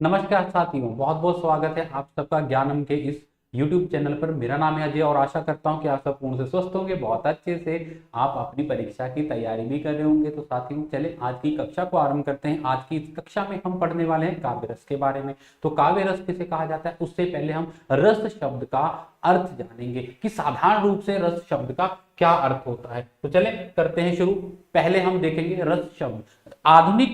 नमस्कार साथियों, बहुत बहुत स्वागत है आप सबका ज्ञानम के इस YouTube चैनल पर। मेरा नाम है अजय और आशा करता हूं कि आप सब पूर्ण से स्वस्थ होंगे, बहुत अच्छे से आप अपनी परीक्षा की तैयारी भी कर रहे होंगे। तो साथियों चले आज की कक्षा को आरंभ करते हैं। आज की इस कक्षा में हम पढ़ने वाले हैं काव्य रस के बारे में। तो काव्य रस किसे कहा जाता है, उससे पहले हम रस शब्द का अर्थ जानेंगे कि साधारण रूप से रस शब्द का क्या अर्थ होता है। तो चले करते हैं शुरू। पहले हम देखेंगे रस शब्द। आधुनिक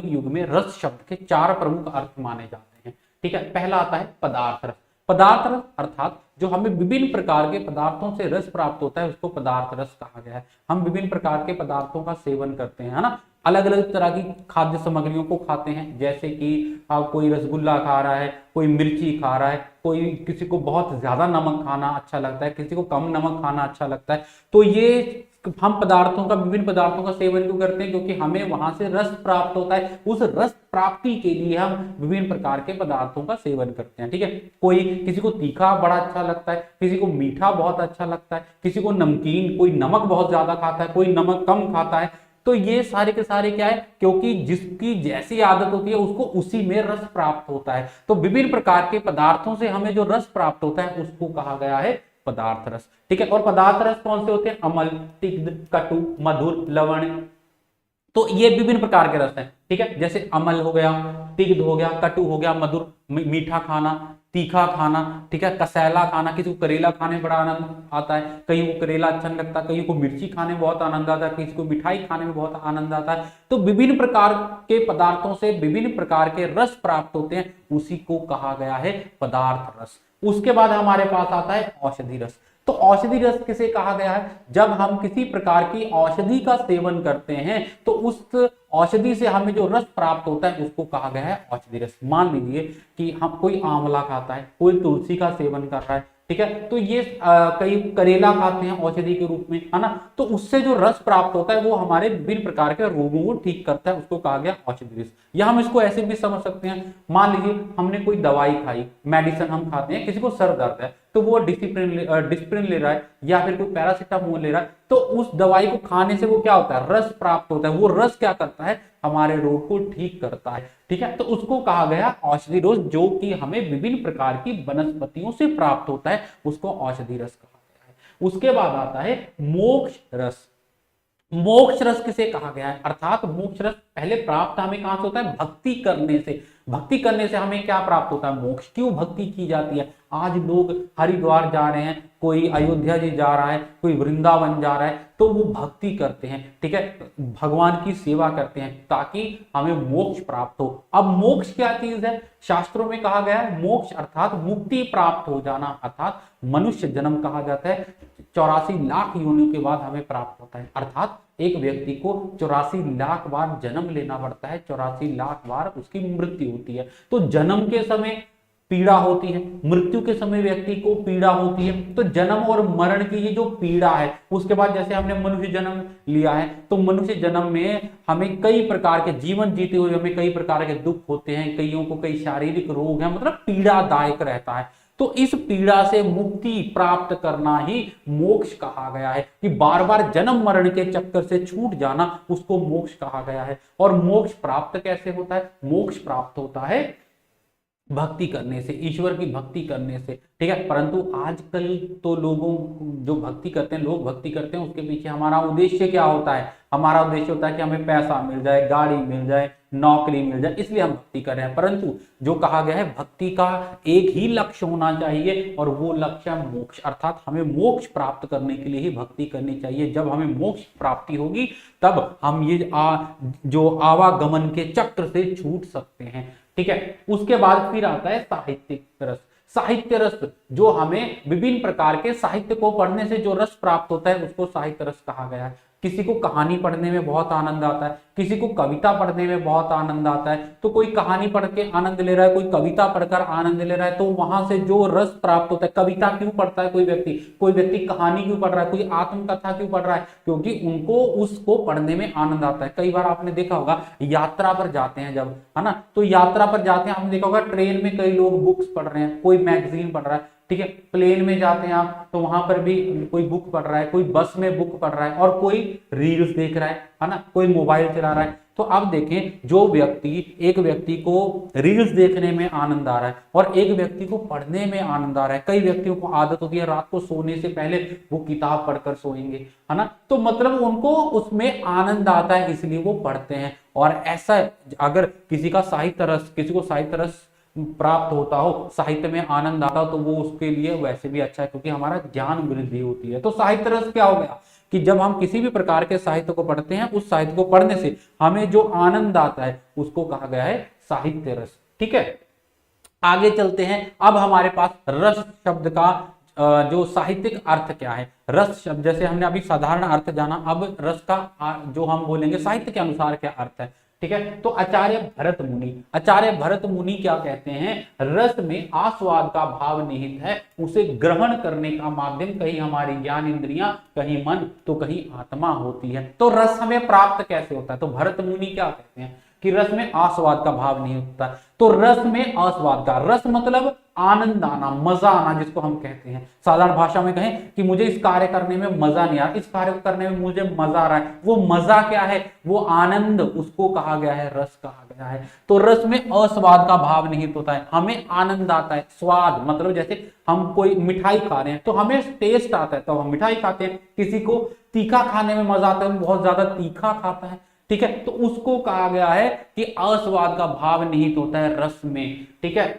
युग में रस शब्द के चार प्रमुख अर्थ माने जाते हैं। ठीक है, पहला आता है पदार्थ रस। पदार्थ रस अर्थात जो हमें विभिन्न प्रकार के पदार्थों से रस प्राप्त होता है उसको पदार्थ रस कहा गया है। हम विभिन्न प्रकार के पदार्थों का सेवन करते हैं, है ना। अलग अलग तरह की खाद्य सामग्रियों को खाते हैं, जैसे कि कोई रसगुल्ला खा रहा है, कोई मिर्ची खा रहा है, कोई किसी को बहुत ज्यादा नमक खाना अच्छा लगता है, किसी को कम नमक खाना अच्छा लगता है। तो ये हम विभिन्न पदार्थों का सेवन क्यों करते हैं, क्योंकि हमें वहां से रस प्राप्त होता है। उस रस प्राप्ति के लिए हम विभिन्न प्रकार के पदार्थों का सेवन करते हैं। ठीक है, किसी को तीखा बड़ा अच्छा लगता है, किसी को मीठा बहुत अच्छा लगता है, किसी को नमकीन, कोई नमक बहुत ज्यादा खाता है, कोई नमक कम खाता है। तो ये सारे के सारे क्या है, क्योंकि जिसकी जैसी आदत होती है उसको उसी में रस प्राप्त होता है। तो विभिन्न प्रकार के पदार्थों से हमें जो रस प्राप्त होता है उसको कहा गया है पदार्थ रस। ठीक है, और पदार्थ रस कौन से होते हैं, अम्ल, तिक्त, कटु, मधुर, लवण। तो ये विभिन्न प्रकार के रस हैं। ठीक है, जैसे अम्ल हो गया, तिक्त हो गया, कटु हो गया, मधुर मीठा खाना, तीखा खाना। ठीक है, कसैला खाना, किसी को करेला खाने में बड़ा आनंद आता है, कहीं को करेला अच्छा नहीं लगता, कहीं को मिर्ची खाने में बहुत आनंद आता है, किसी को मिठाई खाने में बहुत आनंद आता है। तो विभिन्न प्रकार के पदार्थों से विभिन्न प्रकार के रस प्राप्त होते हैं, उसी को कहा गया है पदार्थ रस। उसके बाद हमारे पास आता है औषधि रस। तो औषधि रस किसे कहा गया है, जब हम किसी प्रकार की औषधि का सेवन करते हैं तो उस औषधि से हमें जो रस प्राप्त होता है उसको कहा गया है औषधि रस। मान लीजिए कि हम कोई आंवला खाता है, कोई तुलसी का सेवन कर रहा है। ठीक है, तो ये कई करेला खाते हैं औषधि के रूप में, है ना। तो उससे जो रस प्राप्त होता है वो हमारे विभिन्न प्रकार के रोगों को ठीक करता है, उसको कहा गया औषधि रस। या हम इसको ऐसे भी समझ सकते हैं, मान लीजिए हमने कोई दवाई खाई, मेडिसिन हम खाते हैं, किसी को सर दर्द है तो वो डिस्प्रिन ले रहा है या फिर कोई पैरासिटामोल ले रहा है, तो उस दवाई को खाने से वो क्या होता है, रस प्राप्त होता है। वो रस क्या करता है, हमारे रोग को ठीक करता है। ठीक है, तो उसको कहा गया औषधि रस, जो कि हमें विभिन्न प्रकार की वनस्पतियों से प्राप्त होता है, उसको औषधि रस कहा गया है। उसके बाद आता है मोक्ष रस। मोक्ष रस किसे कहा गया है, अर्थात मोक्ष रस पहले प्राप्त हमें कहां से होता है, भक्ति करने से। भक्ति करने से हमें क्या प्राप्त होता है, मोक्ष। क्यों भक्ति की जाती है, आज लोग हरिद्वार जा रहे हैं, कोई अयोध्या जी जा रहा है, कोई वृंदावन जा रहा है, तो वो भक्ति करते हैं। ठीक है, भगवान की सेवा करते हैं ताकि हमें मोक्ष प्राप्त हो। अब मोक्ष क्या चीज है, शास्त्रों में कहा गया है मोक्ष अर्थात मुक्ति प्राप्त हो जाना, अर्थात मनुष्य जन्म कहा जाता है। 84 लाख योनियों के बाद हमें प्राप्त होता है, अर्थात एक व्यक्ति को 84 लाख बार जन्म लेना पड़ता है, 84 लाख बार उसकी मृत्यु होती है। तो जन्म के समय पीड़ा होती है, मृत्यु के समय व्यक्ति को पीड़ा होती है। तो जन्म और मरण की ये जो पीड़ा है, उसके बाद जैसे हमने मनुष्य जन्म लिया है, तो मनुष्य जन्म में हमें कई प्रकार के जीवन जीते हुए हमें कई प्रकार के दुख होते हैं, कईयों को कई शारीरिक रोग है, मतलब पीड़ादायक रहता है। तो इस पीड़ा से मुक्ति प्राप्त करना ही मोक्ष कहा गया है, कि बार बार जन्म मरण के चक्कर से छूट जाना, उसको मोक्ष कहा गया है। और मोक्ष प्राप्त कैसे होता है, मोक्ष प्राप्त होता है भक्ति करने से, ईश्वर की भक्ति करने से। ठीक है, परंतु आजकल तो लोगों जो भक्ति करते हैं, लोग भक्ति करते हैं, उसके पीछे हमारा उद्देश्य क्या होता है, हमारा उद्देश्य होता है कि हमें पैसा मिल जाए, गाड़ी मिल जाए, नौकरी मिल जाए, इसलिए हम भक्ति कर रहे हैं। परंतु जो कहा गया है भक्ति का एक ही लक्ष्य होना चाहिए, और वो लक्ष्य मोक्ष, अर्थात हमें मोक्ष प्राप्त करने के लिए ही भक्ति करनी चाहिए। जब हमें मोक्ष प्राप्ति होगी तब हम ये जो आवागमन के चक्र से छूट सकते हैं। ठीक है, उसके बाद फिर आता है साहित्यिक रस। साहित्य रस, जो हमें विभिन्न प्रकार के साहित्य को पढ़ने से जो रस प्राप्त होता है उसको साहित्य रस कहा गया है। किसी को कहानी पढ़ने में बहुत आनंद आता है, किसी को कविता पढ़ने में बहुत आनंद आता है। तो कोई कहानी पढ़ के आनंद ले रहा है, कोई कविता पढ़कर आनंद ले रहा है, तो वहां से जो रस प्राप्त होता है। कविता क्यों पढ़ता है कोई व्यक्ति कहानी क्यों पढ़ रहा है, कोई आत्मकथा क्यों पढ़ रहा है, क्योंकि उनको उसको पढ़ने में आनंद आता है। कई बार आपने देखा होगा यात्रा पर जाते हैं जब, है ना, तो यात्रा पर जाते हैं, हमने देखा होगा ट्रेन में कई लोग बुक्स पढ़ रहे हैं, कोई मैगजीन पढ़ रहा है, ठीक है, प्लेन में जाते हैं आप तो वहां पर भी कोई बुक पढ़ रहा है, कोई बस में बुक पढ़ रहा है और कोई रील्स देख रहा है ना, कोई मोबाइल चला रहा है। तो अब देखें, जो व्यक्ति, एक व्यक्ति को रील्स देखने में आनंद आ रहा है और एक व्यक्ति को पढ़ने में आनंद आ रहा है। कई व्यक्तियों को आदत होती है रात को सोने से पहले वो किताब पढ़कर सोएंगे, है ना, तो मतलब उनको उसमें आनंद आता है इसलिए वो पढ़ते हैं। और ऐसा अगर किसी का साहित्य रस, किसी को साहित्य रस प्राप्त होता हो, साहित्य में आनंद आता हो, तो वो उसके लिए वैसे भी अच्छा है क्योंकि हमारा ज्ञान वृद्धि होती है। तो साहित्य रस क्या हो गया कि जब हम किसी भी प्रकार के साहित्य को पढ़ते हैं, उस साहित्य को पढ़ने से हमें जो आनंद आता है उसको कहा गया है साहित्य रस। ठीक है, आगे चलते हैं। अब हमारे पास रस शब्द का जो साहित्यिक अर्थ क्या है। रस शब्द, जैसे हमने अभी साधारण अर्थ जाना, अब रस का जो हम बोलेंगे साहित्य के अनुसार क्या अर्थ है। ठीक है, तो आचार्य भरत मुनि, आचार्य भरत मुनि क्या कहते हैं, रस में आस्वाद का भाव निहित है, उसे ग्रहण करने का माध्यम कहीं हमारी ज्ञान इंद्रियां, कहीं मन, तो कहीं आत्मा होती है। तो रस हमें प्राप्त कैसे होता है, तो भरत मुनि क्या कहते हैं कि रस में आस्वाद का भाव नहीं होता। तो रस में आस्वाद का, रस मतलब आनंद आना, मजा आना जिसको हम कहते हैं। साधारण भाषा में कहें कि मुझे इस कार्य करने में मजा नहीं आ रहा, इस कार्य को करने में मुझे मजा आ रहा है, वो मजा क्या है, वो आनंद, उसको कहा गया है रस कहा गया है। तो रस में अस्वाद का भाव निहित होता है, हमें आनंद आता है। स्वाद मतलब जैसे हम कोई मिठाई खा रहे हैं तो हमें टेस्ट आता है तो हम मिठाई खाते हैं, किसी को तीखा खाने में मजा आता है, बहुत ज्यादा तीखा खाता है। ठीक है, तो उसको कहा गया है कि अस्वाद का भाव निहित होता है रस में। ठीक है,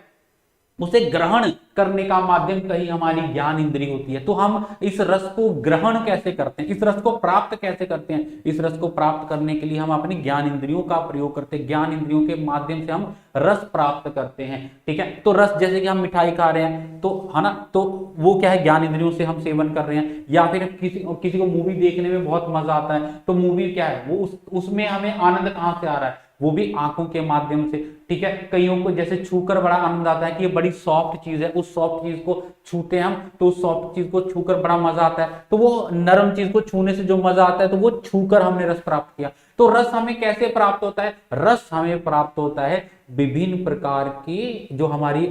उसे ग्रहण करने का माध्यम कहीं हमारी ज्ञान इंद्री होती है। तो हम इस रस को ग्रहण कैसे करते हैं, इस रस को प्राप्त कैसे करते हैं, इस रस को प्राप्त करने के लिए हम अपनी ज्ञान इंद्रियों का प्रयोग करते हैं, ज्ञान इंद्रियों के माध्यम से हम रस प्राप्त करते हैं। ठीक है, तो रस जैसे कि हम मिठाई खा रहे हैं तो, है ना, तो वो क्या है, ज्ञान इंद्रियों से हम सेवन कर रहे हैं। या फिर किसी को मूवी देखने में बहुत मजा आता है तो मूवी क्या है, वो उसमें हमें आनंद कहां से आ रहा है, वो भी आंखों के माध्यम से। ठीक है, कईयों को जैसे छूकर बड़ा आनंद आता है कि ये बड़ी सॉफ्ट चीज है, उस सॉफ्ट चीज को छूते हम तो उस सॉफ्ट चीज को छूकर बड़ा मजा आता है। तो वो नरम चीज को छूने से जो मजा आता है तो वो छूकर हमने रस प्राप्त किया। तो रस हमें कैसे प्राप्त होता है, रस हमें प्राप्त होता है विभिन्न प्रकार की जो हमारी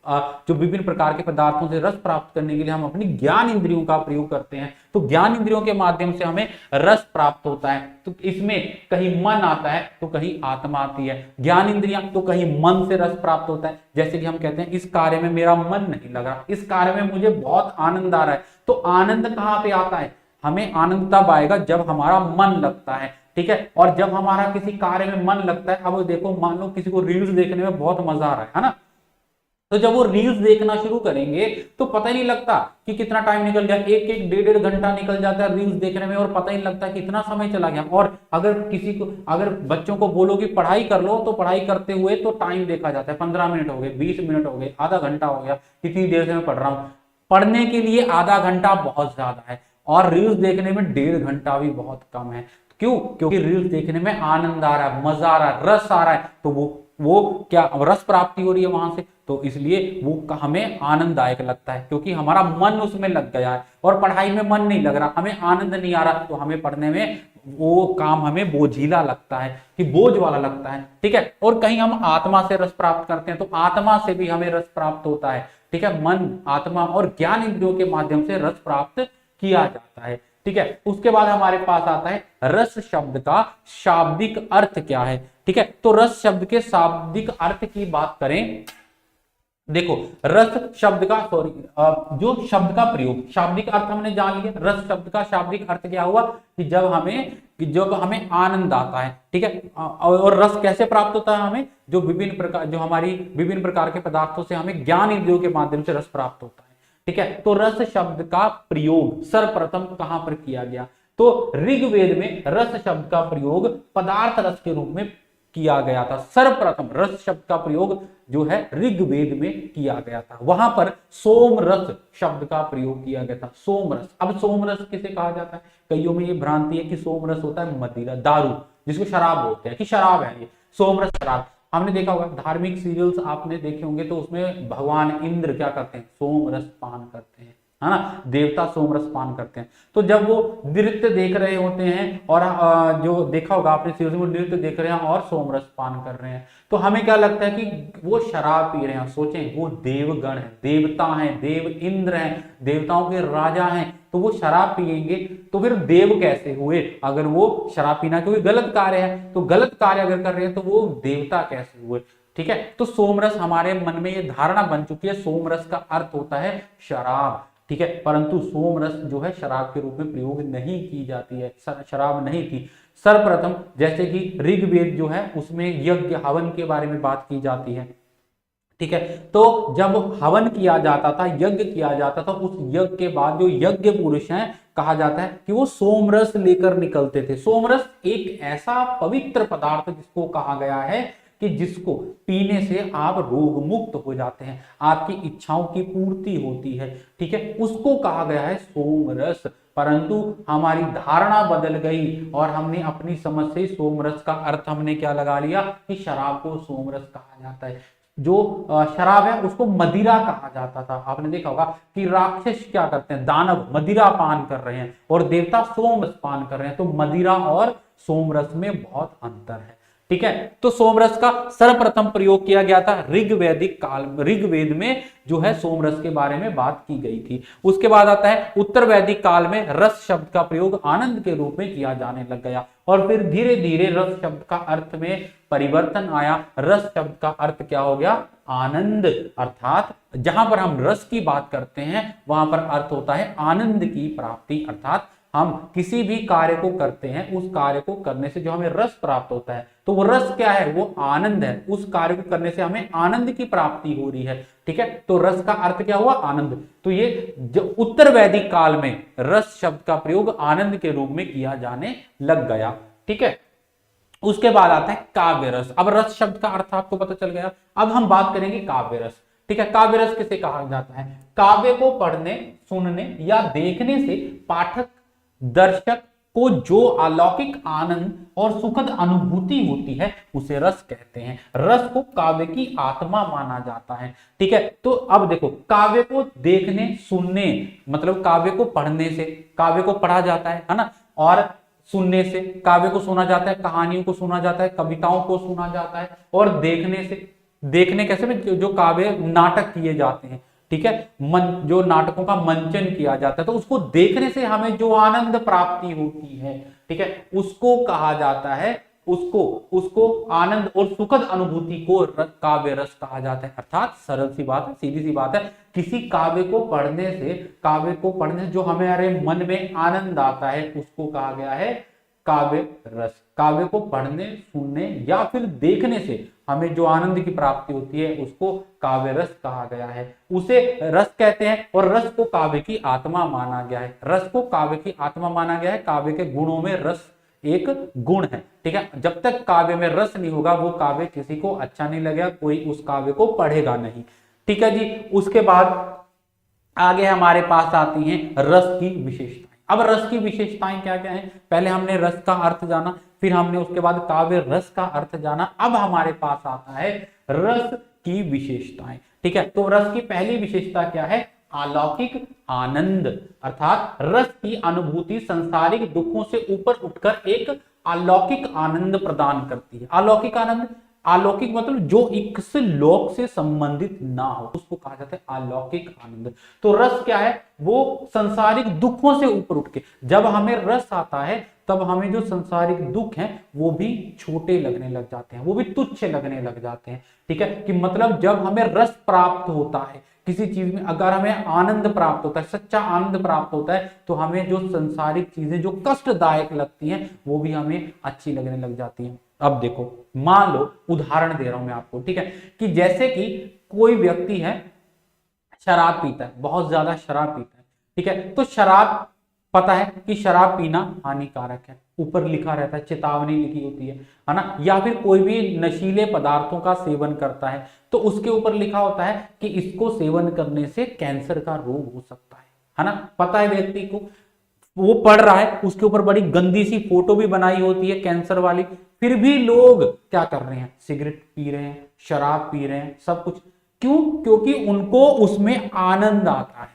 जो विभिन्न प्रकार के पदार्थों से रस प्राप्त करने के लिए हम अपनी ज्ञान इंद्रियों का प्रयोग करते हैं। तो ज्ञान इंद्रियों के माध्यम से हमें रस प्राप्त होता है। तो इसमें कहीं मन आता है तो कहीं आत्मा आती है। ज्ञान इंद्रियां तो कहीं मन से रस प्राप्त होता है, जैसे कि हम कहते हैं इस कार्य में मेरा मन नहीं लग रहा, इस कार्य में मुझे बहुत आनंद आ रहा है। तो आनंद कहां पे आता है, हमें आनंद तब आएगा जब हमारा मन लगता है। ठीक है, और जब हमारा किसी कार्य में मन लगता है, अब देखो मान लो किसी को रील्स देखने में बहुत मजा आ रहा है ना, तो जब वो रील्स देखना शुरू करेंगे तो पता ही नहीं लगता कि कितना टाइम निकल गया, एक एक डेढ़ घंटा निकल जाता है रील्स देखने में और पता ही नहीं लगता कितना समय चला गया। और अगर बच्चों को बोलो कि पढ़ाई कर लो तो पढ़ाई करते हुए तो टाइम देखा जाता है, 15 मिनट हो गए, 20 मिनट हो गए, आधा घंटा हो गया, कितनी देर से मैं पढ़ रहा हूं। पढ़ने के लिए आधा घंटा बहुत ज्यादा है और रील्स देखने में 1.5 घंटा भी बहुत कम है। क्यों, क्योंकि रील्स देखने में आनंद आ रहा है, मजा आ रहा है, रस आ रहा है, तो वो क्या रस प्राप्ति हो रही है वहां से, तो इसलिए वो हमें आनंददायक लगता है क्योंकि हमारा मन उसमें लग गया है। और पढ़ाई में मन नहीं लग रहा, हमें आनंद नहीं आ रहा, तो हमें पढ़ने में वो काम हमें बोझिला लगता है, कि बोझ वाला लगता है। ठीक है, और कहीं हम आत्मा से रस प्राप्त करते हैं तो आत्मा से भी हमें रस प्राप्त होता है। ठीक है, मन, आत्मा और ज्ञान इंद्रियों के माध्यम से रस प्राप्त किया जाता है। ठीक है, उसके बाद हमारे पास आता है रस शब्द का शाब्दिक अर्थ क्या है। ठीक है, तो रस शब्द के शाब्दिक अर्थ की बात करें, देखो रस शब्द का जो शब्द का प्रयोग, शाब्दिक अर्थ हमने जान लिया। रस शब्द का शाब्दिक अर्थ क्या हुआ कि जब हमें आनंद आता है। ठीक है, और रस कैसे प्राप्त होता है हमें, जो हमारी विभिन्न प्रकार के पदार्थों से हमें ज्ञान इंद्रियों के माध्यम से रस प्राप्त होता है। ठीक है, तो रस शब्द का प्रयोग सर्वप्रथम कहां पर किया गया, तो ऋग्वेद में रस शब्द का प्रयोग पदार्थ रस के रूप में किया गया था। सर्वप्रथम रस शब्द का प्रयोग जो है ऋग्वेद में किया गया था, वहां पर सोम रस शब्द का प्रयोग किया गया था। सोम रस, अब सोम रस किसे कहा जाता है, कईयों में ये भ्रांति है कि सोम रस होता है मदिरा, दारू, जिसको शराब बोलते हैं कि शराब है ये सोम रस शराब। हमने देखा होगा धार्मिक सीरियल्स आपने देखे होंगे तो उसमें भगवान इंद्र क्या करते हैं, सोम रस पान करते हैं। है ना, देवता सोमरस पान करते हैं। तो जब वो नृत्य देख रहे होते हैं और जो देखा होगा आपने सीरीज में, नृत्य देख रहे हैं और सोमरस पान कर रहे हैं, तो हमें क्या लगता है कि वो शराब पी रहे हैं। सोचें वो देवगण है, देवता हैं, देव इंद्र हैं, देवताओं के राजा हैं, तो वो शराब पिएंगे तो फिर देव कैसे हुए? अगर वो शराब पीना कोई गलत कार्य है, तो गलत कार्य अगर कर रहे हैं तो वो देवता कैसे हुए? ठीक है, तो सोमरस हमारे मन में ये धारणा बन चुकी है, सोमरस का अर्थ होता है शराब। ठीक है, परंतु सोमरस जो है शराब के रूप में प्रयोग नहीं की जाती है, शराब नहीं थी। सर्वप्रथम जैसे कि ऋग्वेद जो है उसमें यज्ञ हवन के बारे में बात की जाती है। ठीक है, तो जब हवन किया जाता था, यज्ञ किया जाता था, उस यज्ञ के बाद जो यज्ञ पुरुष हैं, कहा जाता है कि वो सोमरस लेकर निकलते थे। सोमरस एक ऐसा पवित्र पदार्थ जिसको कहा गया है कि जिसको पीने से आप रोग मुक्त हो जाते हैं, आपकी इच्छाओं की पूर्ति होती है। ठीक है, उसको कहा गया है सोमरस। परंतु हमारी धारणा बदल गई और हमने अपनी समझ से सोमरस का अर्थ हमने क्या लगा लिया कि शराब को सोमरस कहा जाता है। जो शराब है उसको मदिरा कहा जाता था। आपने देखा होगा कि राक्षस क्या करते हैं, दानव मदिरा पान कर रहे हैं और देवता सोमरस पान कर रहे हैं। तो मदिरा और सोमरस में बहुत अंतर है। ठीक है, तो सोमरस का सर्वप्रथम प्रयोग किया गया था ऋग्वैदिक काल, ऋग्वेद में जो है सोमरस के बारे में बात की गई थी। उसके बाद आता है उत्तर वैदिक काल में रस शब्द का प्रयोग आनंद के रूप में किया जाने लग गया और फिर धीरे धीरे रस शब्द का अर्थ में परिवर्तन आया। रस शब्द का अर्थ क्या हो गया? आनंद, अर्थात जहां पर हम रस की बात करते हैं वहां पर अर्थ होता है आनंद की प्राप्ति। अर्थात हम किसी भी कार्य को करते हैं, उस कार्य को करने से जो हमें रस प्राप्त होता है, तो वो रस क्या है? वो आनंद है। उस कार्य को करने से हमें आनंद की प्राप्ति हो रही है। ठीक है, तो रस का अर्थ क्या हुआ? आनंद। तो ये जो उत्तर वैदिक काल में रस शब्द का प्रयोग आनंद के रूप में किया जाने लग गया। ठीक है, उसके बाद आता है काव्य रस। अब रस शब्द का अर्थ आपको पता चल गया। अब हम बात करेंगे काव्य रस। ठीक है, काव्य रस किसे कहा जाता है? काव्य को पढ़ने, सुनने या देखने से पाठक, दर्शक को जो अलौकिक आनंद और सुखद अनुभूति होती है उसे रस कहते हैं। रस को काव्य की आत्मा माना जाता है। ठीक है, तो अब देखो, काव्य को देखने, सुनने, मतलब काव्य को पढ़ने से काव्य को पढ़ा जाता है ना, और सुनने से काव्य को सुना जाता है, कहानियों को सुना जाता है, कविताओं को सुना जाता है, और देखने से, देखने कैसे में जो काव्य नाटक किए जाते हैं, ठीक है, जो नाटकों का मंचन किया जाता है, तो उसको देखने से हमें जो आनंद प्राप्ति होती है, ठीक है, उसको कहा जाता है, उसको आनंद और सुखद अनुभूति को काव्य रस कहा जाता है। अर्थात सरल सी बात है, सीधी सी बात है, किसी काव्य को पढ़ने से जो हमारे मन में आनंद आता है उसको कहा गया है काव्य रस। काव्य को पढ़ने, सुनने या फिर देखने से हमें जो आनंद की प्राप्ति होती है उसको काव्य रस कहा गया है, उसे रस कहते हैं। और रस को काव्य की आत्मा माना गया है। रस को काव्य की आत्मा माना गया है। काव्य के गुणों में रस एक गुण है। ठीक है, जब तक काव्य में रस नहीं होगा वो काव्य किसी को अच्छा नहीं लगेगा, कोई उस काव्य को पढ़ेगा नहीं। ठीक है जी, उसके बाद आगे हमारे पास आती हैं रस की विशेषताएं। अब रस की विशेषताएं क्या क्या हैं? पहले हमने रस का अर्थ जाना, फिर हमने उसके बाद काव्य रस का अर्थ जाना। अब हमारे पास आता है रस की विशेषताएं। ठीक है, तो रस की पहली विशेषता क्या है? अलौकिक आनंद। अर्थात रस की अनुभूति संसारिक दुखों से ऊपर उठकर एक अलौकिक आनंद प्रदान करती है। अलौकिक आनंद, अलौकिक मतलब जो इस लोक से संबंधित ना हो उसको कहा जाता है अलौकिक आनंद। तो रस क्या है? वो संसारिक दुखों से ऊपर उठ के, जब हमें रस आता है तब हमें जो संसारिक दुख हैं वो भी छोटे लगने लग जाते हैं, वो भी तुच्छ लगने लग जाते हैं। ठीक है, कि मतलब जब हमें रस प्राप्त होता है किसी चीज में, अगर हमें आनंद प्राप्त होता है, सच्चा आनंद प्राप्त होता है, तो हमें जो संसारिक चीजें जो कष्टदायक लगती हैं वो भी हमें अच्छी लगने लग जाती हैं। अब देखो, मान लो, उदाहरण दे रहा हूं मैं आपको, ठीक है, कि जैसे कि कोई व्यक्ति है शराब पीता है, बहुत ज्यादा शराब पीता है, ठीक है, तो शराब, पता है कि शराब पीना हानिकारक है, ऊपर लिखा रहता है, चेतावनी लिखी होती है ना, या फिर कोई भी नशीले पदार्थों का सेवन करता है तो उसके ऊपर लिखा होता है कि इसको सेवन करने से कैंसर का रोग हो सकता है ना, पता है व्यक्ति को, वो पढ़ रहा है, उसके ऊपर बड़ी गंदी सी फोटो भी बनाई होती है कैंसर वाली, फिर भी लोग क्या कर रहे हैं? सिगरेट पी रहे हैं, शराब पी रहे हैं, सब कुछ। क्यों? क्योंकि उनको उसमें आनंद आता है।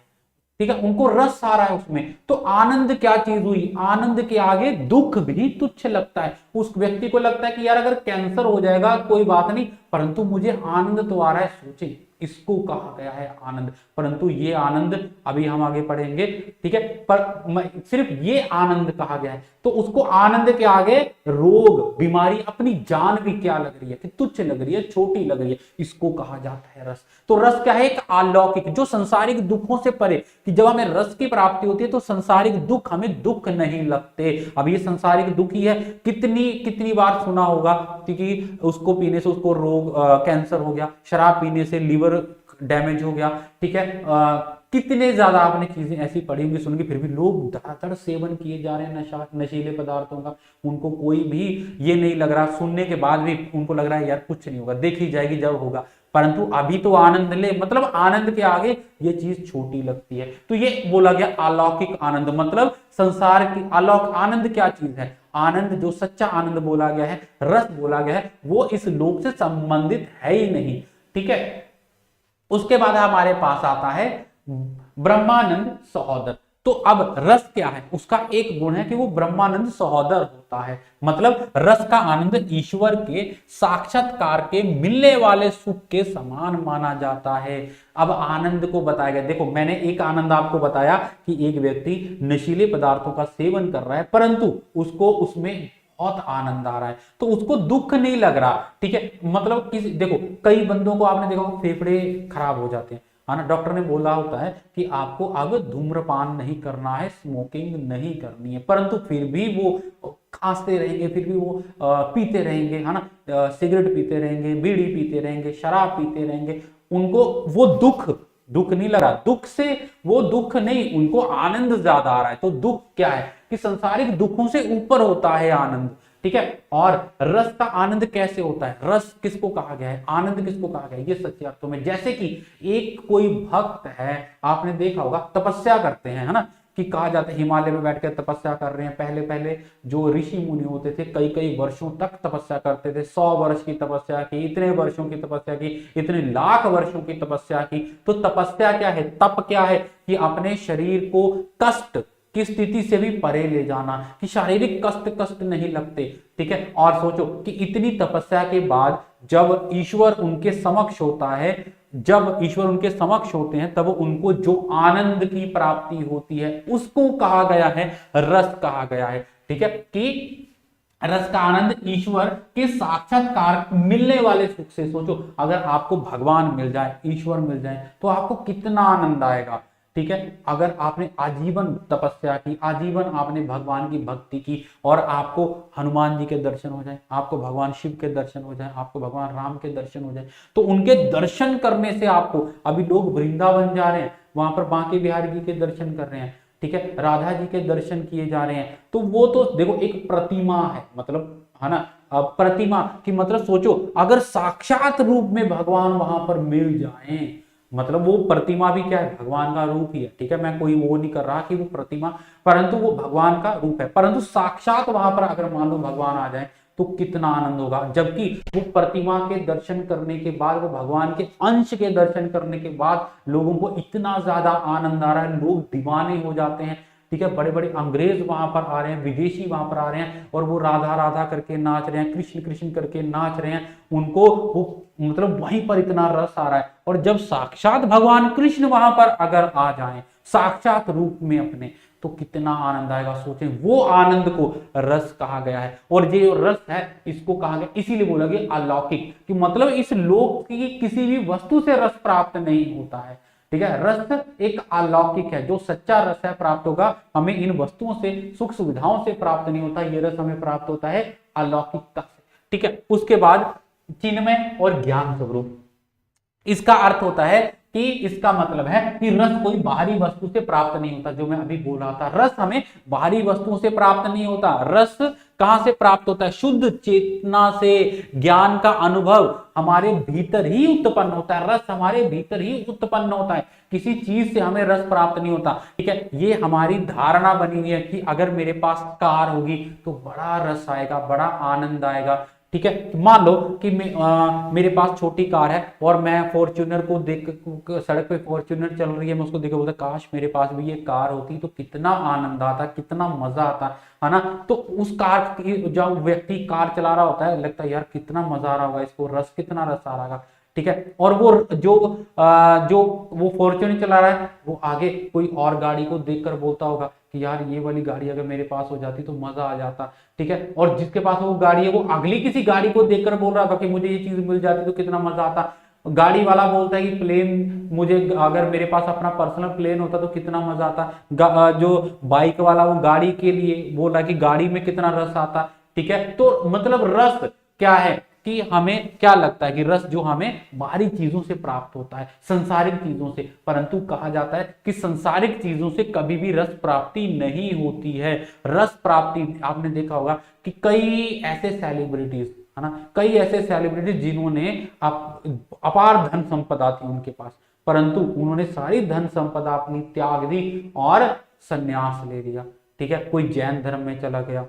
ठीक है, उनको रस आ रहा है उसमें। तो आनंद क्या चीज हुई, आनंद के आगे दुख भी तुच्छ लगता है। उस व्यक्ति को लगता है कि यार अगर कैंसर हो जाएगा कोई बात नहीं, परंतु मुझे आनंद तो आ रहा है। सोचिए, इसको कहा गया है आनंद। परंतु ये आनंद अभी हम आगे पढ़ेंगे, ठीक है, पर सिर्फ ये आनंद कहा गया है। तो उसको आनंद के आगे रोग, बीमारी, अपनी जान भी क्या लग रही है कि तुच्छ लग रही है, छोटी लग रही है, इसको कहा जाता है रस। तो रस क्या है, एक अलौकिक, जो संसारिक दुखों से परे, कि जब हमें रस की प्राप्ति होती है तो संसारिक दुख हमें दुख नहीं लगते। अब ये संसारिक दुख ही है, कितनी कितनी बार सुना होगा कि उसको पीने से उसको रोग कैंसर हो गया, शराब पीने से लीवर डैमेज हो गया, ठीक है, कितने ज्यादा आपने चीजें ऐसी पढ़ी होंगी, सुनगी, फिर भी लोग धड़ाधड़ सेवन किए जा रहे हैं नशीले पदार्थों का। उनको कोई भी ये नहीं लग रहा, सुनने के बाद भी उनको लग रहा है यार कुछ नहीं होगा, देखी जाएगी जब होगा। परंतु अभी तो आनंद ले, मतलब आनंद के आगे ये चीज छोटी लगती है। तो ये बोला गया अलौकिक आनंद, मतलब संसार की अलौकिक आनंद क्या चीज है, आनंद जो सच्चा आनंद बोला गया है, रस बोला गया है, वो इस लोक से संबंधित है ही नहीं। ठीक है, उसके बाद हमारे पास आता है ब्रह्मानंद सहोदर। तो अब रस क्या है, उसका एक गुण है कि वो ब्रह्मानंद सहोदर होता है। मतलब रस का आनंद ईश्वर के साक्षात्कार के मिलने वाले सुख के समान माना जाता है। अब आनंद को बताया गया, देखो मैंने एक आनंद आपको बताया कि एक व्यक्ति नशीले पदार्थों का सेवन कर रहा है, परंतु उसको उसमें बहुत आनंद आ रहा है, तो उसको दुख नहीं लग रहा। ठीक है, मतलब किसी, देखो कई बंदों को आपने देखा फेफड़े खराब हो जाते हैं, है ना, डॉक्टर ने बोला होता है कि आपको अब धूम्रपान नहीं करना है, स्मोकिंग नहीं करनी है, परंतु फिर भी वो खांसते रहेंगे, फिर भी वो पीते रहेंगे, है ना, सिगरेट पीते रहेंगे, बीड़ी पीते रहेंगे, शराब पीते रहेंगे। उनको वो दुख नहीं लगा, दुख से वो दुख नहीं, उनको आनंद ज्यादा आ रहा है। तो दुख क्या है कि संसारिक दुखों से ऊपर होता है आनंद। ठीक है, और रस का आनंद कैसे होता है, रस किसको कहा गया है, आनंद किसको कहा गया है, ये सच्चे अर्थों में, जैसे कि एक कोई भक्त है, आपने देखा होगा तपस्या करते हैं, है ना, कि कहा जाता है हिमालय में बैठकर तपस्या कर रहे हैं। पहले पहले जो ऋषि मुनि होते थे कई कई वर्षों तक तपस्या करते थे, 100 वर्ष की तपस्या की, इतने वर्षों की तपस्या की, इतने लाख वर्षों की तपस्या की। तो तपस्या क्या है, तप क्या है, कि अपने शरीर को कष्ट की स्थिति से भी परे ले जाना, कि शारीरिक कष्ट नहीं लगते। ठीक है, और सोचो कि इतनी तपस्या के बाद जब ईश्वर उनके समक्ष होता है, जब ईश्वर उनके समक्ष होते हैं, तब उनको जो आनंद की प्राप्ति होती है उसको कहा गया है रस कहा गया है। ठीक है, कि रस का आनंद ईश्वर के साक्षात्कार मिलने वाले सुख से। सोचो अगर आपको भगवान मिल जाए, ईश्वर मिल जाए, तो आपको कितना आनंद आएगा। ठीक है, अगर आपने आजीवन तपस्या की, आजीवन आपने भगवान की भक्ति की, और आपको हनुमान जी के दर्शन हो जाए, आपको भगवान शिव के दर्शन हो जाए, आपको भगवान राम के दर्शन हो जाए, तो उनके दर्शन करने से आपको, अभी लोग वृंदावन जा रहे हैं, वहां पर बांके बिहारी जी के दर्शन कर रहे हैं, ठीक है, राधा जी के दर्शन किए जा रहे हैं, तो वो तो देखो एक प्रतिमा है, मतलब, है ना, प्रतिमा की मतलब सोचो अगर साक्षात रूप में भगवान वहां पर मिल जाएं, मतलब वो प्रतिमा भी क्या है, भगवान का रूप ही है। ठीक है, मैं कोई वो नहीं कर रहा कि वो प्रतिमा, परंतु वो भगवान का रूप है, परंतु साक्षात वहां पर अगर मान लो भगवान आ जाए तो कितना आनंद होगा। जबकि वो प्रतिमा के दर्शन करने के बाद, वो भगवान के अंश के दर्शन करने के बाद लोगों को इतना ज्यादा आनंद आ रहा है, लोग दीवाने हो जाते हैं। ठीक है, बड़े बड़े अंग्रेज वहां पर आ रहे हैं, विदेशी वहां पर आ रहे हैं, और वो राधा राधा करके नाच रहे हैं, कृष्ण कृष्ण करके नाच रहे हैं, उनको वो मतलब वहीं पर इतना रस आ रहा है। और जब साक्षात भगवान कृष्ण वहां पर अगर आ जाएं साक्षात रूप में अपने, तो कितना आनंद आएगा। सोचें, वो आनंद को रस कहा गया है। और ये रस है इसको कहा गया, इसीलिए बोला गया अलौकिक, कि मतलब इस लोक की किसी भी वस्तु से रस प्राप्त नहीं होता है। ठीक है, रस एक अलौकिक है, जो सच्चा रस है प्राप्त होगा हमें इन वस्तुओं से, सुख सुविधाओं से प्राप्त नहीं होता, ये रस हमें प्राप्त होता है अलौकिकता से। ठीक है, उसके बाद चिन्मय और ज्ञान स्वरूप, इसका अर्थ होता है कि इसका मतलब है कि रस कोई बाहरी वस्तु से प्राप्त नहीं होता, जो मैं अभी बोल रहा था, रस हमें बाहरी वस्तुओं से प्राप्त नहीं होता। रस कहां से प्राप्त होता है, शुद्ध चेतना से। ज्ञान का अनुभव हमारे भीतर ही उत्पन्न होता है, रस हमारे भीतर ही उत्पन्न होता है, किसी चीज से हमें रस प्राप्त नहीं होता। ठीक है, ये हमारी धारणा बनी हुई है कि अगर मेरे पास कार होगी तो बड़ा रस आएगा, बड़ा आनंद आएगा। ठीक है, मान लो कि मेरे पास छोटी कार है और मैं फॉर्च्यूनर को देख, सड़क पे फॉर्च्यूनर चल रही है, मैं उसको देख बोलता काश मेरे पास भी ये कार होती तो कितना आनंद आता, कितना मजा आता, है ना। तो उस कार की, जब व्यक्ति कार चला रहा होता है, लगता है यार कितना मजा आ रहा होगा इसको, कितना रस आ रहा होगा, ठीक है। और वो जो वो फॉर्च्यूनर चला रहा है, वो आगे कोई और गाड़ी को देखकर बोलता होगा कि यार ये वाली गाड़ी अगर मेरे पास हो जाती तो मजा आ जाता, ठीक है। और जिसके पास वो गाड़ी है, वो अगली किसी गाड़ी को देखकर बोल रहा था कि मुझे ये चीज मिल जाती तो कितना मजा आता। गाड़ी वाला बोलता है कि प्लेन, मुझे अगर मेरे पास अपना पर्सनल प्लेन होता तो कितना मजा आता। जो बाइक वाला वो गाड़ी के लिए बोल रहा है कि गाड़ी में कितना रस आता, ठीक है। तो मतलब रस क्या है कि हमें क्या लगता है कि रस जो हमें बाहरी चीजों से प्राप्त होता है, संसारिक चीजों से, परंतु कहा जाता है कि संसारिक चीजों से कभी भी रस प्राप्ति नहीं होती है। रस प्राप्ति, आपने देखा होगा कि कई ऐसे सेलिब्रिटीज, है ना, कई ऐसे सेलिब्रिटीज जिन्होंने अपार धन संपदा थी उनके पास, परंतु उन्होंने सारी धन संपदा अपनी त्याग दी और संन्यास ले लिया, ठीक है। कोई जैन धर्म में चला गया,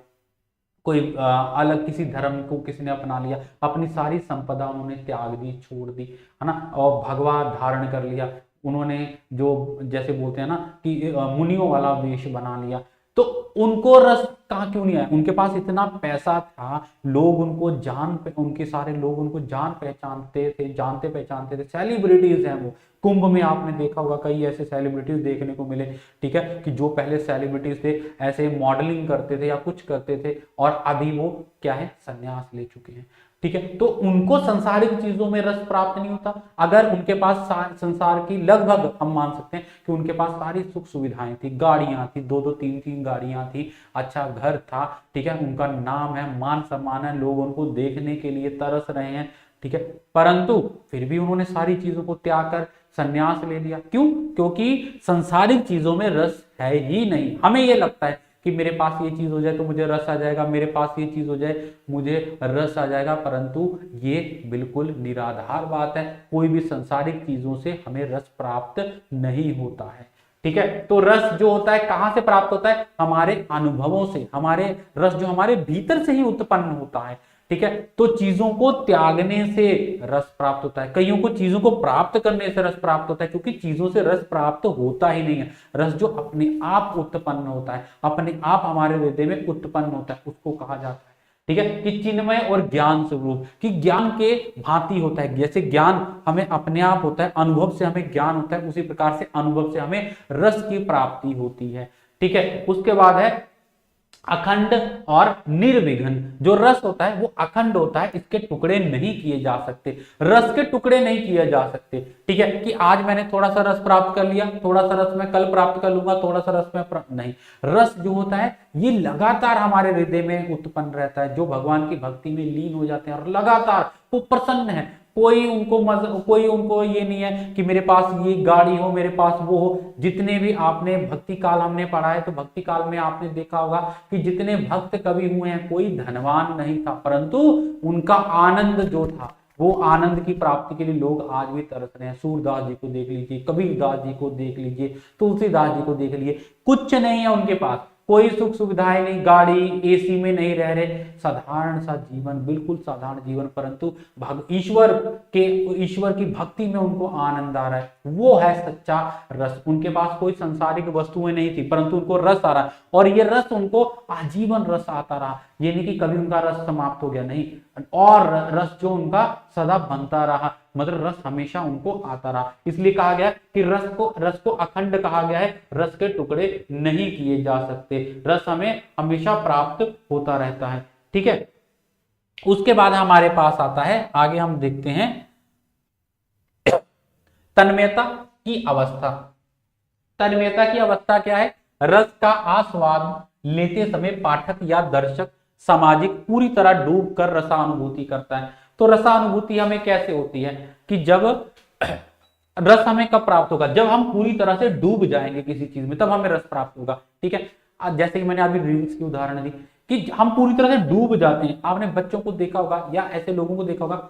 कोई अलग किसी धर्म को किसी ने अपना लिया, अपनी सारी संपदा उन्होंने त्याग दी, छोड़ दी, है ना, और भगवा धारण कर लिया उन्होंने, जो जैसे बोलते हैं ना कि मुनियों वाला वेश बना लिया। तो उनको रस कहाँ क्यों नहीं आया? उनके पास इतना पैसा था, लोग उनको उनके सारे लोग उनको जान पहचानते थे, जानते पहचानते थे, सेलिब्रिटीज हैं वो। कुंभ में आपने देखा होगा कई ऐसे सेलिब्रिटीज देखने को मिले, ठीक है, कि जो पहले सेलिब्रिटीज थे ऐसे मॉडलिंग करते थे या कुछ करते थे और अभी वो क्या है, संन्यास ले चुके हैं, ठीक है। तो उनको संसारिक चीजों में रस प्राप्त नहीं होता। अगर उनके पास संसार की लगभग हम मान सकते हैं कि उनके पास सारी सुख सुविधाएं थी, गाड़ियां थी, दो दो तीन तीन गाड़ियां थी, अच्छा घर था, ठीक है, उनका नाम है, मान सम्मान है, लोग उनको देखने के लिए तरस रहे हैं, ठीक है, परंतु फिर भी उन्होंने सारी चीजों को त्याग कर संन्यास ले लिया। क्यों? क्योंकि संसारिक चीजों में रस है ही नहीं। हमें ये लगता है कि मेरे पास ये चीज हो जाए तो मुझे रस आ जाएगा, मेरे पास ये चीज हो जाए मुझे रस आ जाएगा, परंतु ये बिल्कुल निराधार बात है। कोई भी संसारिक चीजों से हमें रस प्राप्त नहीं होता है, ठीक है। तो रस जो होता है कहां से प्राप्त होता है? हमारे अनुभवों से। हमारे रस जो हमारे भीतर से ही उत्पन्न होता है, ठीक है। तो चीजों को त्यागने से रस प्राप्त होता है, कईयों को चीजों को प्राप्त करने से रस प्राप्त होता है, क्योंकि चीजों से रस प्राप्त होता ही नहीं है। रस जो अपने आप उत्पन्न होता है, अपने आप हमारे हृदय में उत्पन्न होता है, उसको कहा जाता है, ठीक है, कि चिन्मय और ज्ञान स्वरूप, कि ज्ञान के भांति होता है। जैसे ज्ञान हमें अपने आप होता है, अनुभव से हमें ज्ञान होता है, उसी प्रकार से अनुभव से हमें रस की प्राप्ति होती है, ठीक है। उसके बाद है अखंड और निर्विघ्न। जो रस होता है वो अखंड होता है, इसके टुकड़े नहीं किए जा सकते, रस के टुकड़े नहीं किए जा सकते, ठीक है, कि आज मैंने थोड़ा सा रस प्राप्त कर लिया, थोड़ा सा रस मैं कल प्राप्त कर लूंगा, थोड़ा सा रस मैं नहीं। रस जो होता है ये लगातार हमारे हृदय में उत्पन्न रहता है। जो भगवान की भक्ति में लीन हो जाते हैं और लगातार वो प्रसन्न है, कोई उनको ये नहीं है कि मेरे पास ये गाड़ी हो, मेरे पास वो हो। जितने भी आपने भक्ति काल हमने पढ़ा है, तो भक्ति काल में आपने देखा होगा कि जितने भक्त कवि हुए हैं, कोई धनवान नहीं था, परंतु उनका आनंद जो था, वो आनंद की प्राप्ति के लिए लोग आज भी तरस रहे हैं। सूरदास जी को देख लीजिए, कबीरदास जी को देख लीजिए, तुलसीदास जी को देख लीजिए, कुछ नहीं है उनके पास, कोई सुख सुविधाएं नहीं, गाड़ी एसी में नहीं रह रहे, साधारण सा जीवन, बिल्कुल साधारण जीवन, परंतु ईश्वर की भक्ति में उनको आनंद आ रहा है। वो है सच्चा रस। उनके पास कोई संसारिक वस्तुएं नहीं थी, परंतु उनको रस आ रहा है, और ये रस उनको आजीवन रस आता रहा। ये नहीं कि कभी उनका रस समाप्त हो गया, नहीं, और रस जो उनका सदा बनता रहा, मतलब रस हमेशा उनको आता रहा। इसलिए कहा गया कि रस को अखंड कहा गया है, रस के टुकड़े नहीं किए जा सकते, रस हमें हमेशा प्राप्त होता रहता है, ठीक है। उसके बाद हमारे पास आता है, आगे हम देखते हैं तन्मयता की अवस्था। तन्मयता की अवस्था क्या है? रस का आस्वाद लेते समय पाठक या दर्शक सामाजिक पूरी तरह डूब कर रसानुभूति करता है। तो रसानुभूति हमें कैसे होती है कि जब रस हमें कब प्राप्त होगा? जब हम पूरी तरह से डूब जाएंगे किसी चीज में, तब हमें रस प्राप्त होगा, ठीक है। जैसे कि मैंने अभी रील्स की उदाहरण दी कि हम पूरी तरह से डूब जाते हैं। आपने बच्चों को देखा होगा या ऐसे लोगों को देखा होगा,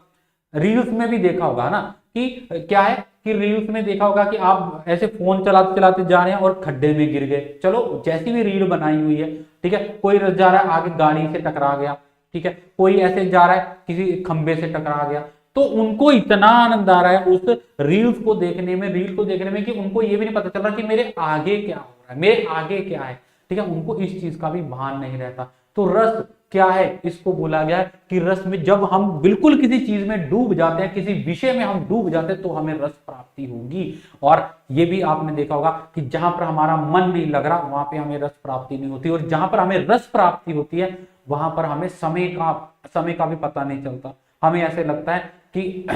रील्स में भी देखा होगा ना, कि क्या है कि रील्स में देखा होगा कि आप ऐसे फोन चलाते चलाते जा रहे हैं और खड्डे में गिर गए। चलो, जैसी भी रील बनाई हुई है, ठीक है, कोई रस जा रहा है, आगे गाड़ी से टकरा गया, ठीक है, कोई ऐसे जा रहा है किसी खंबे से टकरा गया, तो उनको इतना आनंद आ रहा है उस रील्स को देखने में, रील को देखने में, कि उनको ये भी नहीं पता चल रहा कि मेरे आगे क्या हो रहा है, मेरे आगे क्या है, ठीक है, उनको इस चीज का भी भान नहीं रहता। तो रस क्या है, इसको बोला गया है कि रस में जब हम बिल्कुल किसी चीज में डूब जाते हैं, किसी विषय में हम डूब जाते हैं, तो हमें रस प्राप्ति होगी। और ये भी आपने देखा होगा कि जहां पर हमारा मन नहीं लग रहा वहां पे हमें रस प्राप्ति नहीं होती, और जहां पर हमें रस प्राप्ति होती है वहां पर हमें समय का भी पता नहीं चलता। हमें ऐसे लगता है कि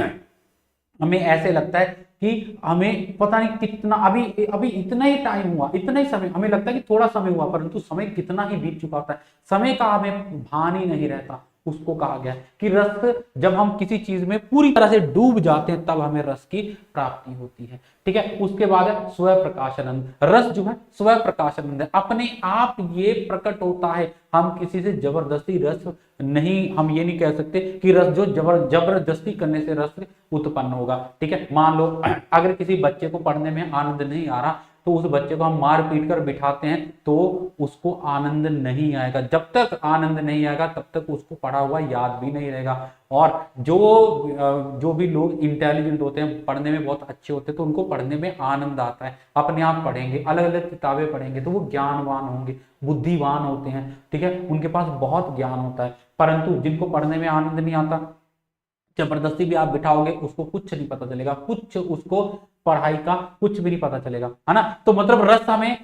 हमें ऐसे लगता है कि हमें पता नहीं कितना, अभी अभी इतना ही टाइम हुआ, इतना ही समय, हमें लगता है कि थोड़ा समय हुआ, परंतु समय कितना ही बीत चुका होता है, समय का हमें भान ही नहीं रहता। उसको कहा गया है कि रस, जब हम किसी चीज में पूरी तरह से डूब जाते हैं तब हमें रस की प्राप्ति होती है, ठीक है। उसके बाद है स्वयं प्रकाशानंद। रस जो है स्वयं प्रकाशानंद है, अपने आप ये प्रकट होता है, हम किसी से जबरदस्ती रस नहीं, हम ये नहीं कह सकते कि रस जो जबरदस्ती करने से रस उत्पन्न होगा, ठीक है। मान लो अगर किसी बच्चे को पढ़ने में आनंद नहीं आ रहा, तो उस बच्चे को हम मार पीट कर बिठाते हैं तो उसको आनंद नहीं आएगा, जब तक आनंद नहीं आएगा तब तक उसको पढ़ा हुआ याद भी नहीं रहेगा। और जो भी लोग इंटेलिजेंट होते हैं, पढ़ने में बहुत अच्छे होते हैं, तो उनको पढ़ने में आनंद आता है, अपने आप पढ़ेंगे, अलग अलग किताबें पढ़ेंगे तो वो ज्ञानवान होंगे, बुद्धिवान होते हैं, ठीक है, उनके पास बहुत ज्ञान होता है। परंतु जिनको पढ़ने में आनंद नहीं आता, जबरदस्ती भी आप बिठाओगे उसको कुछ नहीं पता चलेगा, कुछ उसको पढ़ाई का कुछ भी नहीं पता चलेगा, है ना। तो मतलब रस हमें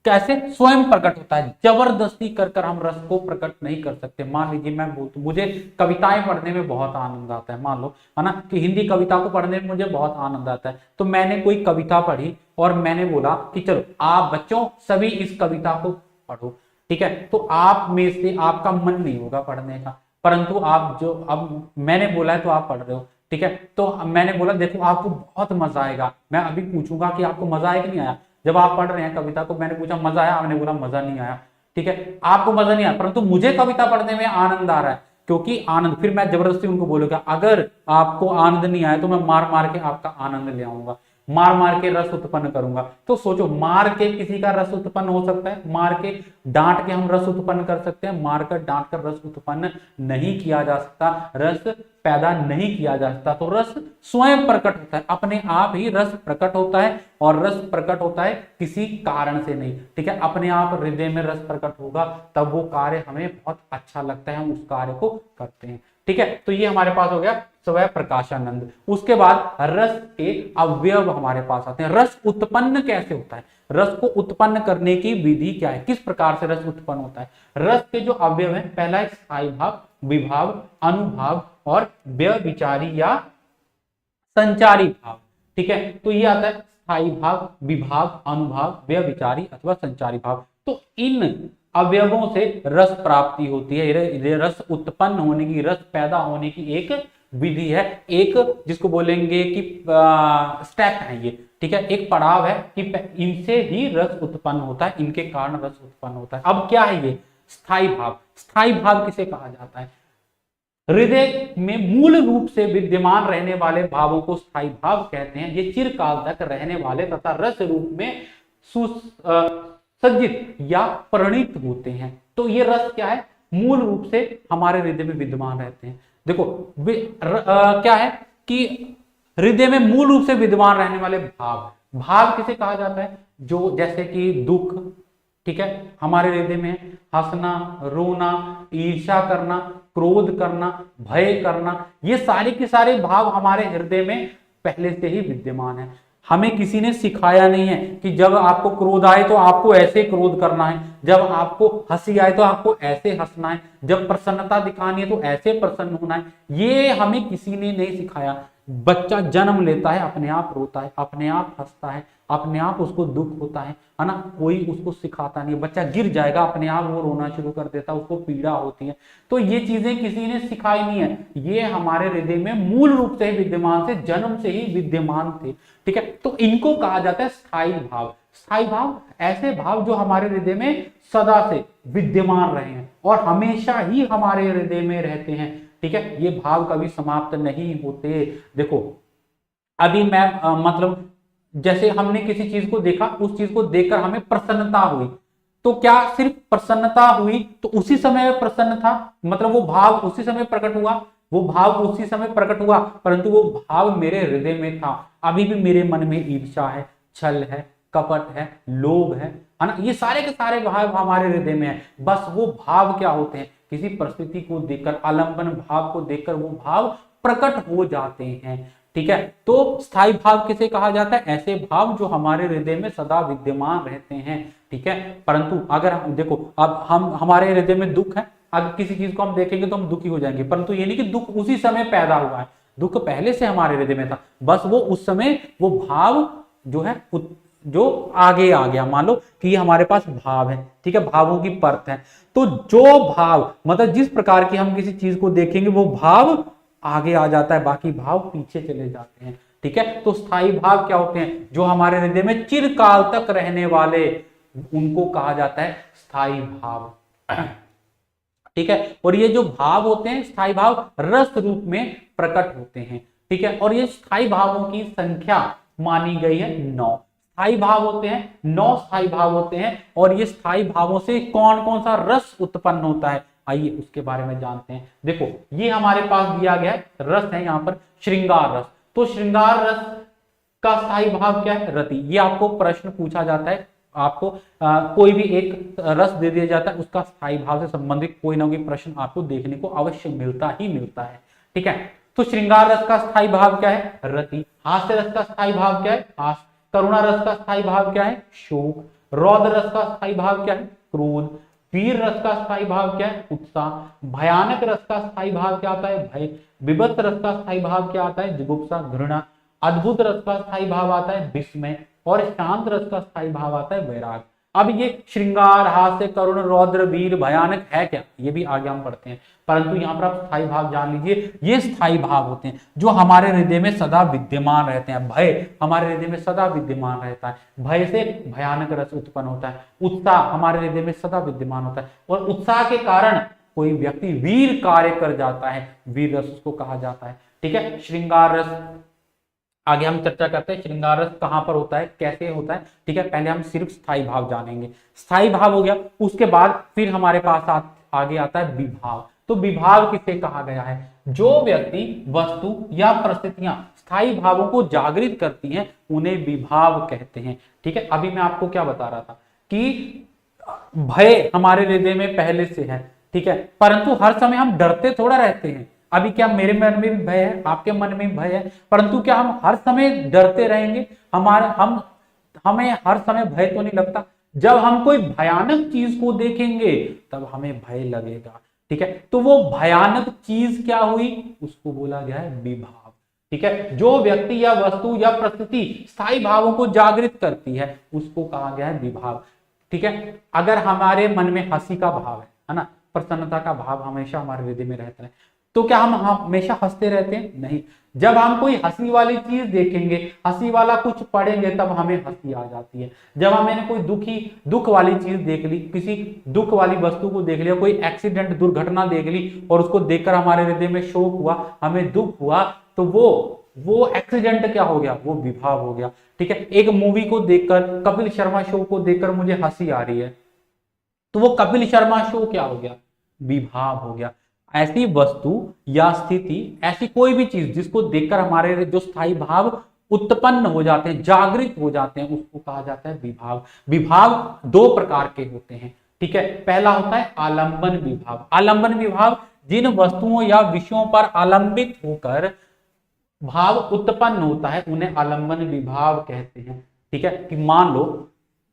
कैसे स्वयं प्रकट होता है, जबरदस्ती कर कर हम रस को प्रकट नहीं कर सकते। मान लीजिए मैं बोलता हूं मुझे कविताएं पढ़ने में बहुत आनंद आता है, मान लो, है ना, कि हिंदी कविता को पढ़ने में मुझे बहुत आनंद आता है, तो मैंने कोई कविता पढ़ी और मैंने बोला कि चलो आप बच्चों सभी इस कविता को पढ़ो, ठीक है, तो आप में से आपका मन नहीं होगा पढ़ने का, परंतु आप जो, अब मैंने बोला है तो आप पढ़ रहे हो, ठीक है, तो मैंने बोला देखो आपको बहुत मजा आएगा, मैं अभी पूछूंगा कि आपको मजा आया कि नहीं आया। जब आप पढ़ रहे हैं कविता को, मैंने पूछा मजा आया, आपने बोला मजा नहीं आया, ठीक है, आपको मजा नहीं आया, परंतु मुझे कविता पढ़ने में आनंद आ रहा है, क्योंकि आनंद, फिर मैं जबरदस्ती उनको बोलूंगा अगर आपको आनंद नहीं आया तो मैं मार मार के आपका आनंद ले आऊंगा, मार मार के रस उत्पन्न करूंगा। तो सोचो, मार के किसी का रस उत्पन्न हो सकता है, मार के डांट के हम रस उत्पन्न कर सकते हैं, मारकर डांट कर रस उत्पन्न नहीं किया जा सकता, रस पैदा नहीं किया जा सकता। तो रस स्वयं प्रकट होता है, अपने आप ही रस प्रकट होता है, और रस प्रकट होता है किसी कारण से नहीं, ठीक है, अपने आप हृदय में रस प्रकट होगा तब वो कार्य हमें बहुत अच्छा लगता है, हम उस कार्य को करते हैं, ठीक है। तो ये हमारे पास हो गया स्वयं प्रकाशानंद। उसके बाद रस के अवयव हमारे पास आते हैं। रस उत्पन्न कैसे होता है, रस को उत्पन्न करने की विधि क्या है, किस प्रकार से रस उत्पन्न होता है। रस के जो अवयव है, पहला है स्थायी भाव, विभाव, अनुभाव और व्यभिचारी या संचारी भाव, ठीक है। तो ये आता है स्थायी भाव, विभाव, अनुभाव, व्यभिचारी अथवा संचारी भाव। तो इन अवयवों से रस प्राप्ति होती है, रस उत्पन्न होने की, रस पैदा होने की एक विधि है, एक जिसको बोलेंगे कि स्टेप है ये, ठीक है, एक पड़ाव है कि इनसे ही रस उत्पन्न होता है, इनके कारण रस उत्पन्न होता है। अब क्या है ये स्थायी भाव। स्थायी भाव किसे कहा जाता है, हृदय में मूल रूप से विद्यमान रहने वाले भावों को स्थायी भाव कहते हैं। ये चिरकाल तक रहने वाले तथा रस रूप में सज्जित या परिणित होते हैं। तो ये रस क्या है, मूल रूप से हमारे हृदय में विद्यमान रहते हैं। देखो क्या है कि हृदय में मूल रूप से विद्यमान रहने वाले भाव, भाव किसे कहा जाता है, जो जैसे कि दुख, ठीक है, हमारे हृदय में हंसना, रोना, ईर्ष्या करना, क्रोध करना, भय करना, ये सारे के सारे भाव हमारे हृदय में पहले से ही विद्यमान है। हमें किसी ने सिखाया नहीं है कि जब आपको क्रोध आए तो आपको ऐसे क्रोध करना है, जब आपको हंसी आए तो आपको ऐसे हंसना है, जब प्रसन्नता दिखानी है तो ऐसे प्रसन्न होना है। ये हमें किसी ने नहीं सिखाया। बच्चा जन्म लेता है, अपने आप रोता है, अपने आप हंसता है, अपने आप उसको दुख होता है ना, कोई उसको सिखाता नहीं। बच्चा गिर जाएगा, अपने आप वो रोना शुरू कर देता है, उसको पीड़ा होती है। तो ये चीजें किसी ने सिखाई नहीं है, ये हमारे हृदय में मूल रूप से विद्यमान थे, जन्म से ही विद्यमान थे, ठीक है। तो इनको कहा जाता है स्थायी भाव। स्थायी भाव ऐसे भाव जो हमारे हृदय में सदा से विद्यमान रहे हैं और हमेशा ही हमारे हृदय में रहते हैं, ठीक है। ये भाव कभी समाप्त नहीं होते। देखो अभी मैं मतलब जैसे हमने किसी चीज को देखा, उस चीज को देखकर हमें प्रसन्नता हुई, तो क्या सिर्फ प्रसन्नता हुई तो उसी समय प्रसन्न था, मतलब वो भाव उसी समय प्रकट हुआ, वो भाव उसी समय प्रकट हुआ, परंतु वो भाव मेरे हृदय में था। अभी भी मेरे मन में ईर्ष्या है, छल है, कपट है, लोभ है ना, ये सारे के सारे भाव हमारे हृदय में है। बस वो भाव क्या होते हैं, किसी परिस्थिति को देखकर, आलंबन भाव को देखकर वो भाव प्रकट हो जाते हैं। ठीक है, तो स्थायी भाव किसे कहा जाता है, ऐसे भाव जो हमारे हृदय में सदा विद्यमान रहते हैं। ठीक है, परंतु अगर हम देखो, अब हम हमारे हृदय में दुख है, अगर किसी चीज को हम देखेंगे तो हम दुखी हो जाएंगे, परंतु ये नहीं कि दुख उसी समय पैदा हुआ है, दुख पहले से हमारे हृदय में था, बस वो उस समय वो भाव जो है जो आगे आ गया। मान लो कि ये हमारे पास भाव है, ठीक है, भावों की परत है, तो जो भाव मतलब जिस प्रकार की हम किसी चीज को देखेंगे वो भाव आगे आ जाता है, बाकी भाव पीछे चले जाते हैं। ठीक है, तो स्थायी भाव क्या होते हैं, जो हमारे हृदय में चिरकाल तक रहने वाले, उनको कहा जाता है स्थायी भाव। ठीक है, और ये जो भाव होते हैं स्थायी भाव रस रूप में प्रकट होते हैं। ठीक है, और ये स्थायी भावों की संख्या मानी गई है 9 स्थायी भाव होते हैं, 9 स्थायी भाव होते हैं। और ये स्थायी भावों से कौन कौन सा रस उत्पन्न होता है, आइए उसके बारे में जानते हैं। देखो ये हमारे पास दिया गया है रस है यहाँ पर श्रृंगार रस, तो श्रृंगार रस का स्थायी भाव क्या है, रति। ये आपको प्रश्न पूछा जाता है, आपको कोई भी एक रस दे दिया जाता है, उसका स्थायी भाव से संबंधित कोई ना कोई प्रश्न आपको देखने को अवश्य मिलता ही मिलता है। ठीक है, तो श्रृंगार रस का स्थायी भाव क्या है, रति। हास्य रस का स्थायी भाव क्या है, हास्य। करुणा रस का स्थायी भाव क्या है, शोक। रौद्र रस का स्थायी भाव क्या है, क्रोध। वीर रस का स्थायी भाव क्या है, उत्साह। भयानक रस का स्थायी भाव क्या आता है, भय। विभत्स रस का स्थायी भाव क्या आता है, जुगुप्सा, घृणा। अद्भुत रस का स्थायी भाव आता है विस्मय, और शांत रस का स्थायी भाव आता है वैराग। अब ये श्रृंगार, हास्य, करुण, रौद्र, वीर, भयानक है क्या, ये भी आगे हम पढ़ते हैं, परंतु यहाँ पर आप स्थायी भाव जान लीजिए, ये स्थायी भाव होते हैं जो हमारे हृदय में सदा विद्यमान रहते हैं। भय हमारे हृदय में सदा विद्यमान रहता है, भय से भयानक रस उत्पन्न होता है। उत्साह हमारे हृदय में सदा विद्यमान होता है, और उत्साह के कारण कोई व्यक्ति वीर कार्य कर जाता है, वीर रस उसको कहा जाता है। ठीक है, श्रृंगार रस आगे हम चर्चा करते हैं, श्रृंगार रस कहां पर होता है, कैसे होता है। ठीक है, पहले हम सिर्फ स्थायी भाव जानेंगे। स्थायी भाव हो गया, उसके बाद फिर हमारे पास आगे आता है विभाव। तो विभाव किसे कहा गया है, जो व्यक्ति, वस्तु या परिस्थितियां स्थायी भावों को जागृत करती हैं उन्हें विभाव कहते हैं। ठीक है, अभी मैं आपको क्या बता रहा था कि भय हमारे हृदय में पहले से है, ठीक है, परंतु हर समय हम डरते थोड़ा रहते हैं। अभी क्या मेरे मन में भी भय है, आपके मन में भी भय है, परंतु क्या हम हर समय डरते रहेंगे, हमें हर समय भय तो नहीं लगता। जब हम कोई भयानक चीज को देखेंगे तब हमें भय लगेगा। ठीक है, तो वो भयानक चीज क्या हुई, उसको बोला गया है विभाव। ठीक है, जो व्यक्ति या वस्तु या परिस्थिति स्थायी भावों को जागृत करती है उसको कहा गया है विभाव। ठीक है, अगर हमारे मन में हंसी का भाव है ना, प्रसन्नता का भाव हमेशा हमारे हृदय में रहता है, तो क्या हम हमेशा हंसते रहते हैं, नहीं। जब हम कोई हंसी वाली चीज देखेंगे, हंसी वाला कुछ पढ़ेंगे, तब हमें हंसी आ जाती है। जब हमने कोई दुख वाली चीज देख ली, किसी दुख वाली वस्तु को देख लिया, कोई एक्सीडेंट, दुर्घटना देख ली और उसको देखकर हमारे हृदय में शोक हुआ, हमें दुख हुआ, तो वो एक्सीडेंट क्या हो गया, वो विभाव हो गया। ठीक है, एक मूवी को देखकर, कपिल शर्मा शो को देखकर मुझे हंसी आ रही है, तो वो कपिल शर्मा शो क्या हो गया, विभाव हो गया। ऐसी वस्तु या स्थिति, ऐसी कोई भी चीज जिसको देखकर हमारे जो स्थायी भाव उत्पन्न हो जाते हैं, जागृत हो जाते हैं, उसको कहा जाता है विभाव। विभाव दो प्रकार के होते हैं। ठीक है, पहला होता है आलंबन विभाव। आलंबन विभाव जिन वस्तुओं या विषयों पर आलंबित होकर भाव उत्पन्न होता है उन्हें आलंबन विभाव कहते हैं। ठीक है, कि मान लो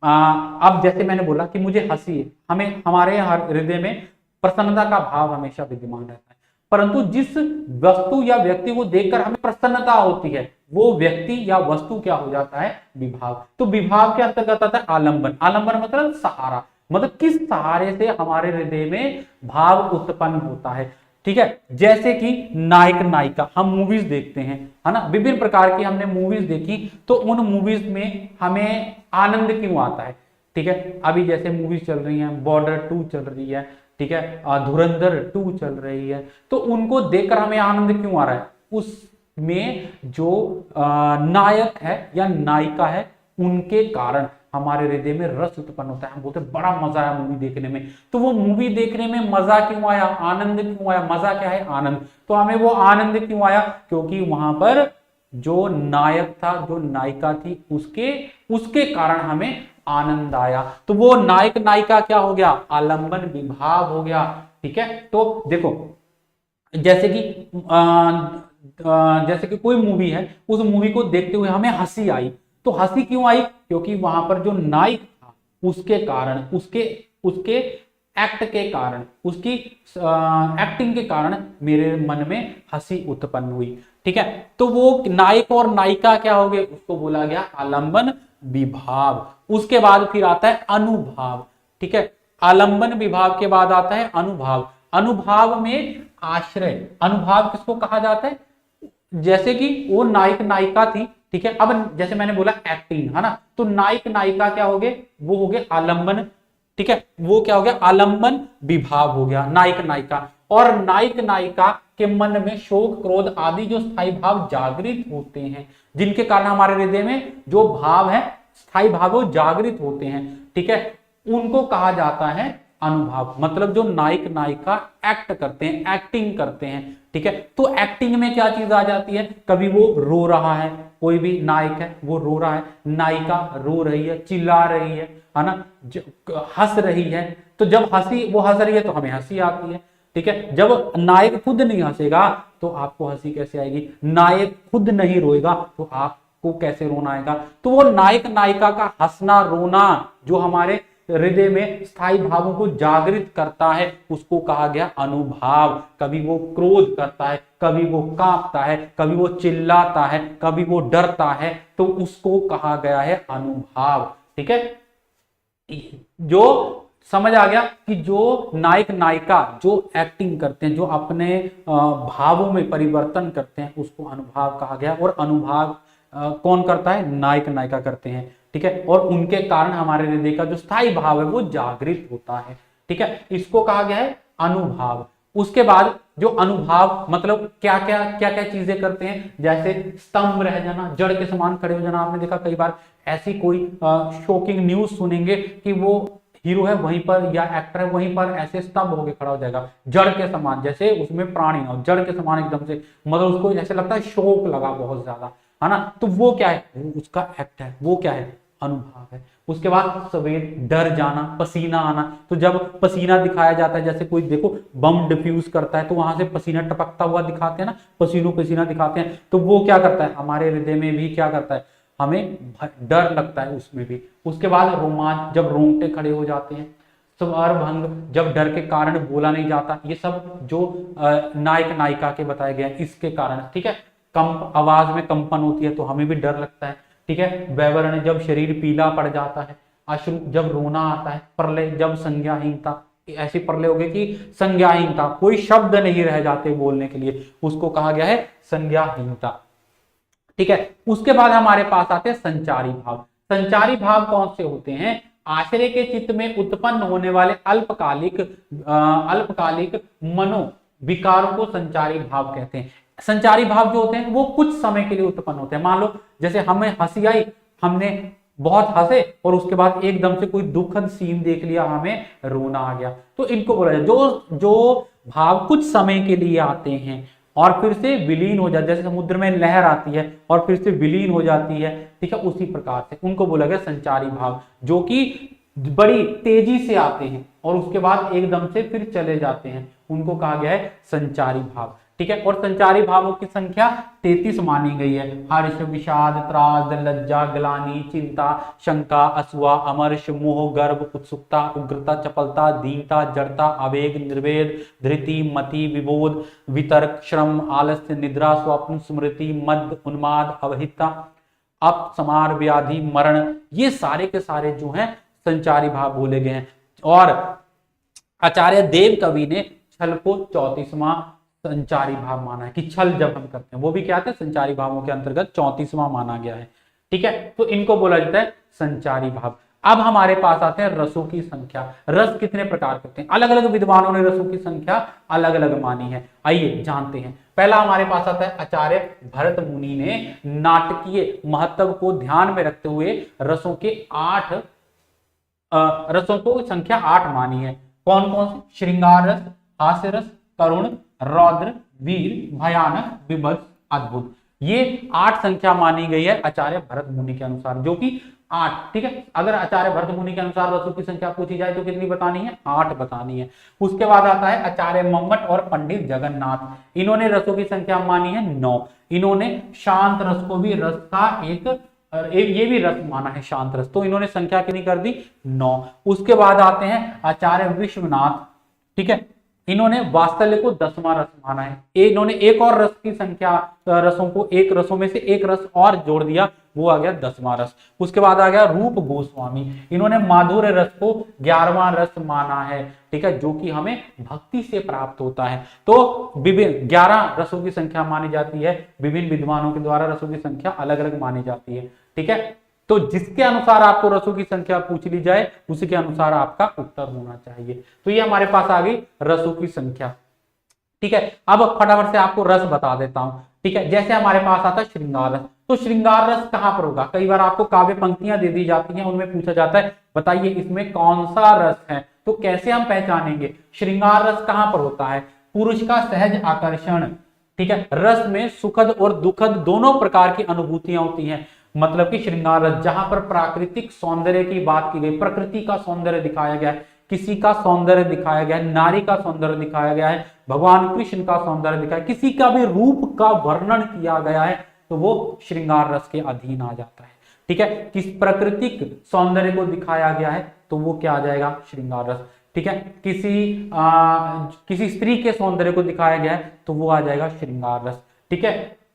अब जैसे मैंने बोला कि मुझे हंसी है, हमारे हृदय में प्रसन्नता का भाव हमेशा विद्यमान रहता है, परंतु जिस वस्तु या व्यक्ति को देखकर हमें प्रसन्नता होती है वो व्यक्ति या वस्तु क्या हो जाता है, विभाव। तो विभाव के अंतर्गत आता है आलंबन। आलंबन मतलब सहारा, मतलब किस सहारे से हमारे हृदय में भाव उत्पन्न होता है। ठीक है, जैसे कि नायक नायिका, हम मूवीज देखते हैं, है ना, विभिन्न प्रकार की हमने मूवीज देखी, तो उन मूवीज में हमें आनंद क्यों आता है। ठीक है, अभी जैसे मूवीज चल रही हैं, बॉर्डर 2 चल रही है, ठीक है, धुरंधर 2 चल रही है, तो उनको देखकर हमें आनंद क्यों आ रहा है, उसमें जो नायक है या नायिका है उनके कारण हमारे हृदय में रस उत्पन्न होता है, हम बोलते हैं बड़ा मजा आया मूवी देखने में। तो वो मूवी देखने में मजा क्यों आया, आनंद क्यों आया, मजा क्या है, आनंद। तो हमें वो आनंद क्यों आया, क्योंकि वहां पर जो नायक था, जो नायिका थी, उसके कारण हमें आनंद आया। तो वो नायक नायिका क्या हो गया, आलंबन विभाव हो गया। ठीक है, तो देखो जैसे कि जैसे कि कोई मूवी है, उस मूवी को देखते हुए हमें हंसी आई। तो हंसी क्यों आई, क्योंकि वहां पर जो नायक था उसके कारण, उसके एक्ट के कारण, उसकी एक्टिंग के कारण मेरे मन में हंसी उत्पन्न हुई। ठीक है, तो वो नायक और नायिका क्या हो गए, उसको बोला गया आलंबन विभाव। उसके बाद फिर आता है अनुभाव। ठीक है, आलंबन विभाव के बाद आता है अनुभाव। अनुभाव में आश्रय, अनुभाव किसको कहा जाता है, जैसे कि वो नायक नायिका थी। ठीक है, अब जैसे मैंने बोला एक्टिंग है ना, तो नायक नायिका क्या हो गए, वो हो गए आलंबन। ठीक है, वो क्या हो गया, आलंबन विभाव हो गया नायक नायिका। और नायक नायिका के मन में शोक क्रोध आदि जो स्थायी भाव जागृत होते हैं, जिनके कारण हमारे हृदय में जो भाव है, स्थायी भाव वो जागृत होते हैं। ठीक है, उनको कहा जाता है अनुभाव। मतलब जो नायक नायिका एक्ट करते हैं, एक्टिंग करते हैं। ठीक है, तो एक्टिंग में क्या चीज आ जाती है, कभी वो रो रहा है, कोई भी नायक है वो रो रहा है, नायिका रो रही है, चिल्ला रही है ना, हंस रही है। तो जब वो हंस रही है तो हमें हंसी आती है। ठीक है, जब नायक खुद नहीं हंसेगा तो आपको हंसी कैसे आएगी, नायक खुद नहीं रोएगा तो आपको कैसे रोना आएगा। तो वो नायक नायिका का हंसना रोना जो हमारे हृदय में स्थायी भावों को जागृत करता है, उसको कहा गया अनुभाव। कभी वो क्रोध करता है, कभी वो कांपता है, कभी वो चिल्लाता है, कभी वो डरता है, तो उसको कहा गया है अनुभाव। ठीक है, जो समझ आ गया कि जो नायक नायिका जो एक्टिंग करते हैं, जो अपने भावों में परिवर्तन करते हैं, उसको अनुभाव कहा गया। और अनुभाव कौन करता है, नायक नायिका करते हैं। ठीक है, और उनके कारण हमारे हृदय का जो स्थायी भाव है वो जागृत होता है। ठीक है, इसको कहा गया है अनुभाव। उसके बाद जो अनुभाव मतलब क्या क्या चीजें करते हैं, जैसे स्तंभ रह जाना, जड़ के समान खड़े हो जाना। आपने देखा कई बार ऐसी कोई शॉकिंग न्यूज सुनेंगे कि वो हीरो है वहीं पर या एक्टर है वहीं पर ऐसे स्तंभ होकर खड़ा हो जाएगा, जड़ के समान, जैसे उसमें प्राणी ना हो, जड़ के समान एकदम से, मतलब उसको ऐसे लगता है शोक लगा बहुत ज्यादा, है ना। तो वो क्या है, वो उसका एक्ट है, वो क्या है, अनुभाव है। उसके बाद सवेर डर जाना, पसीना आना। तो जब पसीना दिखाया जाता है, जैसे कोई देखो बम डिफ्यूज करता है तो वहां से पसीना टपकता हुआ दिखाते हैं ना, पसीना दिखाते हैं, तो वो क्या करता है, हमारे हृदय में भी क्या करता है, हमें डर लगता है उसमें भी। उसके बाद रोमांच, जब रोंगटे खड़े हो जाते हैं। स्वर भंग, जब डर के कारण बोला नहीं जाता। ये सब जो नायक नायिका के बताए गए हैं इसके कारण। ठीक है, कंप, आवाज में कंपन होती है तो हमें भी डर लगता है। ठीक है, वैवरण, जब शरीर पीला पड़ जाता है। अश्रु, जब रोना आता है। प्रलय, जब संज्ञाहीनता, ऐसी प्रलय हो गई कि संज्ञाहीनता, कोई शब्द नहीं रह जाते बोलने के लिए, उसको कहा गया है संज्ञाहीनता। ठीक है, उसके बाद हमारे पास आते हैं संचारी भाव। संचारी भाव कौन से होते हैं, आश्रय के चित्त में उत्पन्न होने वाले अल्पकालिक मनोविकारों को संचारी भाव कहते हैं। संचारी भाव जो होते हैं वो कुछ समय के लिए उत्पन्न होते हैं। मान लो जैसे हमें हंसी आई, हमने बहुत हंसे और उसके बाद एकदम से कोई दुखद सीन देख लिया, हमें रोना आ गया, तो इनको बोला जाए जो भाव कुछ समय के लिए आते हैं और फिर से विलीन हो जाते, जैसे समुद्र में लहर आती है और फिर से विलीन हो जाती है। ठीक है, उसी प्रकार से उनको बोला गया संचारी भाव, जो कि बड़ी तेजी से आते हैं और उसके बाद एकदम से फिर चले जाते हैं, उनको कहा गया है संचारी भाव। ठीक है, और संचारी भावों की संख्या 33 मानी गई है। हर्ष, विषाद, त्रास, लज्जा, ग्लानि, चिंता, शंका, असूया, अमर्ष, मोह, गर्व, उत्सुकता, उग्रता, चपलता, दीनता, जड़ता, आवेग, निर्वेद, धृति, मति, विबोध, वितर्क, श्रम, आलस्य, निद्रा, स्वप्न, स्मृति, मद, उन्माद, अवहिता, अपसमार, व्याधि, मरण, ये सारे के सारे जो हैं संचारी भाव बोले गए हैं। और आचार्य देव कवि ने छल को 34वां संचारी भाव माना है, कि छल जब हम करते हैं वो भी क्या है, संचारी भावों के अंतर्गत 34वां माना गया है। ठीक है, तो इनको बोला जाता है संचारी भाव। अब हमारे पास आते हैं रसों की संख्या। रस कितने प्रकार के होते हैं, अलग अलग विद्वानों ने रसों की संख्या अलग अलग मानी है। आइए जानते हैं। पहला हमारे पास आता है आचार्य भरत मुनि ने नाटकीय महत्व को ध्यान में रखते हुए रसों के 8 रसों को संख्या 8 मानी है। कौन कौन से? श्रृंगार रस, हास्य रस, करुण, रौद्र, वीर, भयानक, विभत्स, अद्भुत। ये 8 संख्या मानी गई है आचार्य भरत मुनि के अनुसार, जो कि 8, ठीक है। अगर आचार्य भरत मुनि के अनुसार रसों की संख्या पूछी जाए तो कितनी बतानी है? 8 बतानी है। उसके बाद आता है आचार्य मम्मट और पंडित जगन्नाथ, इन्होंने रसों की संख्या मानी है 9। इन्होंने शांत रस को भी रस का ये भी रस माना है, शांत रस, तो इन्होंने संख्या कितनी कर दी? 9। उसके बाद आते हैं आचार्य विश्वनाथ, ठीक है, इन्होंने वात्सल्य को 10वां रस माना है। इन्होंने एक और रस की संख्या, रसों को, एक रसों में से एक रस और जोड़ दिया, वो आ गया 10वां रस। उसके बाद आ गया रूप गोस्वामी, इन्होंने माधुर्य रस को 11वां रस माना है, ठीक है, जो कि हमें भक्ति से प्राप्त होता है। तो विभिन्न 11 रसों की संख्या मानी जाती है, विभिन्न विद्वानों के द्वारा रसों की संख्या अलग अलग मानी जाती है, ठीक है। तो जिसके अनुसार आपको रसों की संख्या पूछ ली जाए उसी के अनुसार आपका उत्तर होना चाहिए। तो ये हमारे पास आ गई रसों की संख्या, ठीक है। अब फटाफट से आपको रस बता देता हूं, ठीक है। जैसे हमारे पास आता है श्रृंगार रस, तो श्रृंगार रस कहां पर होगा? कई बार आपको काव्य पंक्तियां दे दी जाती हैं, उनमें पूछा जाता है बताइए इसमें कौन सा रस है, तो कैसे हम पहचानेंगे? श्रृंगार रस कहां पर होता है? पुरुष का सहज आकर्षण, ठीक है। रस में सुखद और दुखद दोनों प्रकार की अनुभूतियां होती हैं, मतलब कि श्रृंगार रस जहां पर प्राकृतिक सौंदर्य की बात की गई, प्रकृति का सौंदर्य दिखाया गया है, किसी का सौंदर्य दिखाया गया है, नारी का सौंदर्य दिखाया गया है, भगवान कृष्ण का सौंदर्य दिखाया, किसी का भी रूप का वर्णन किया गया है, तो वो श्रृंगार रस के अधीन आ जाता है, ठीक है। किस प्रकृतिक सौंदर्य को दिखाया गया है तो वो क्या आ जाएगा? श्रृंगार रस, ठीक है। किसी स्त्री के सौंदर्य को दिखाया गया है तो वो आ जाएगा श्रृंगार रस, ठीक है।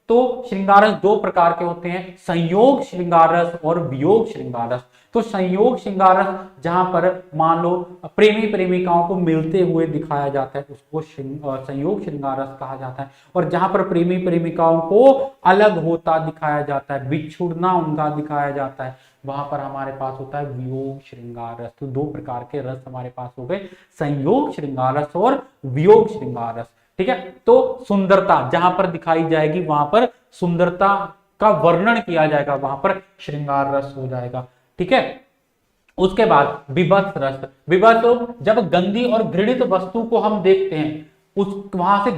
तो श्रृंगार रस 2 प्रकार के होते हैं, संयोग श्रृंगार रस और वियोग श्रृंगार रस। तो संयोग श्रृंगार रस जहां पर मान लो प्रेमी प्रेमिकाओं को मिलते हुए दिखाया जाता है उसको संयोग श्रृंगार रस कहा जाता है, और जहां पर प्रेमी प्रेमिकाओं को अलग होता दिखाया जाता है, बिछुड़ना उनका दिखाया जाता है, वहां पर हमारे पास होता है वियोग श्रृंगार रस। तो 2 प्रकार के रस हमारे पास हो गए, संयोग श्रृंगार रस और वियोग श्रृंगार रस, ठीक है। तो सुंदरता जहां पर दिखाई जाएगी वहां पर सुंदरता का वर्णन किया जाएगा, वहां पर श्रृंगार रस हो जाएगा, ठीक है। उसके बाद विभत्स रस, विभत्स जब गंदी और घृणित वस्तु को हम देखते हैं उस वहां से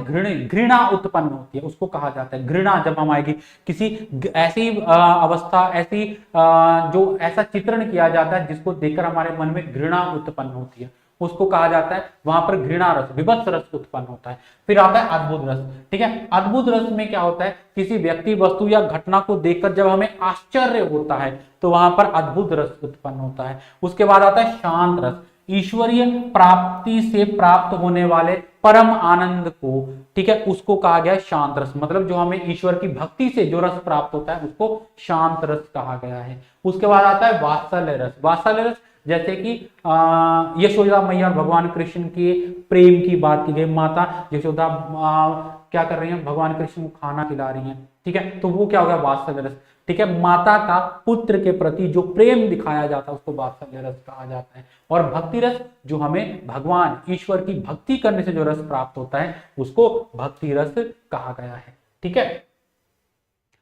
घृणा उत्पन्न होती है, उसको कहा जाता है घृणा। जब हम आएगी किसी ऐसी अवस्था, ऐसी जो ऐसा चित्रण किया जाता है जिसको देखकर हमारे मन में घृणा उत्पन्न होती है, उसको कहा जाता है, वहां पर घृणा रस, विभत्स रस उत्पन्न होता है। फिर आता है अद्भुत रस, ठीक है। अद्भुत रस में क्या होता है? किसी व्यक्ति, वस्तु या घटना को देखकर जब हमें आश्चर्य होता है तो वहां पर अद्भुत रस उत्पन्न होता है। उसके बाद आता है शांत रस, ईश्वरीय प्राप्ति से प्राप्त होने वाले परम आनंद को, ठीक है, उसको कहा गया शांत रस। मतलब जो हमें ईश्वर की भक्ति से जो रस प्राप्त होता है उसको शांत रस कहा गया है। उसके बाद आता है वात्सल्य रस। वात्सल्य रस जैसे कि यशोदा मैया और भगवान कृष्ण के प्रेम की बात की गई, माता यशोदा क्या कर रही हैं? भगवान कृष्ण को खाना खिला रही हैं, ठीक है, तो वो क्या होगा? वात्सल्य रस, ठीक है। माता का पुत्र के प्रति जो प्रेम दिखाया जाता है उसको वात्सल्य रस कहा जाता है। और भक्ति रस, जो हमें भगवान ईश्वर की भक्ति करने से जो रस प्राप्त होता है उसको भक्ति रस कहा गया है, ठीक है।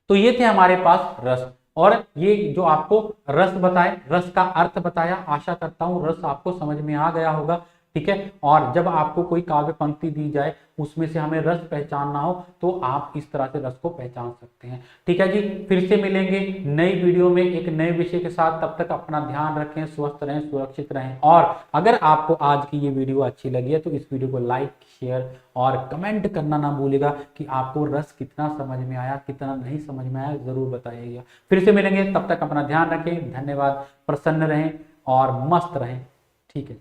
तो ये थे हमारे पास रस, और ये जो आपको रस बताए, रस का अर्थ बताया, आशा करता हूं रस आपको समझ में आ गया होगा, ठीक है। और जब आपको कोई काव्य पंक्ति दी जाए उसमें से हमें रस पहचानना हो तो आप इस तरह से रस को पहचान सकते हैं, ठीक है जी। फिर से मिलेंगे नई वीडियो में एक नए विषय के साथ, तब तक अपना ध्यान रखें, स्वस्थ रहें, सुरक्षित रहें। और अगर आपको आज की ये वीडियो अच्छी लगी है तो इस वीडियो को लाइक, शेयर और कमेंट करना ना भूलिएगा कि आपको रस कितना समझ में आया, कितना नहीं समझ में आया, जरूर बताइएगा। फिर से मिलेंगे, तब तक अपना ध्यान रखें, धन्यवाद, प्रसन्न रहें और मस्त रहें, ठीक है।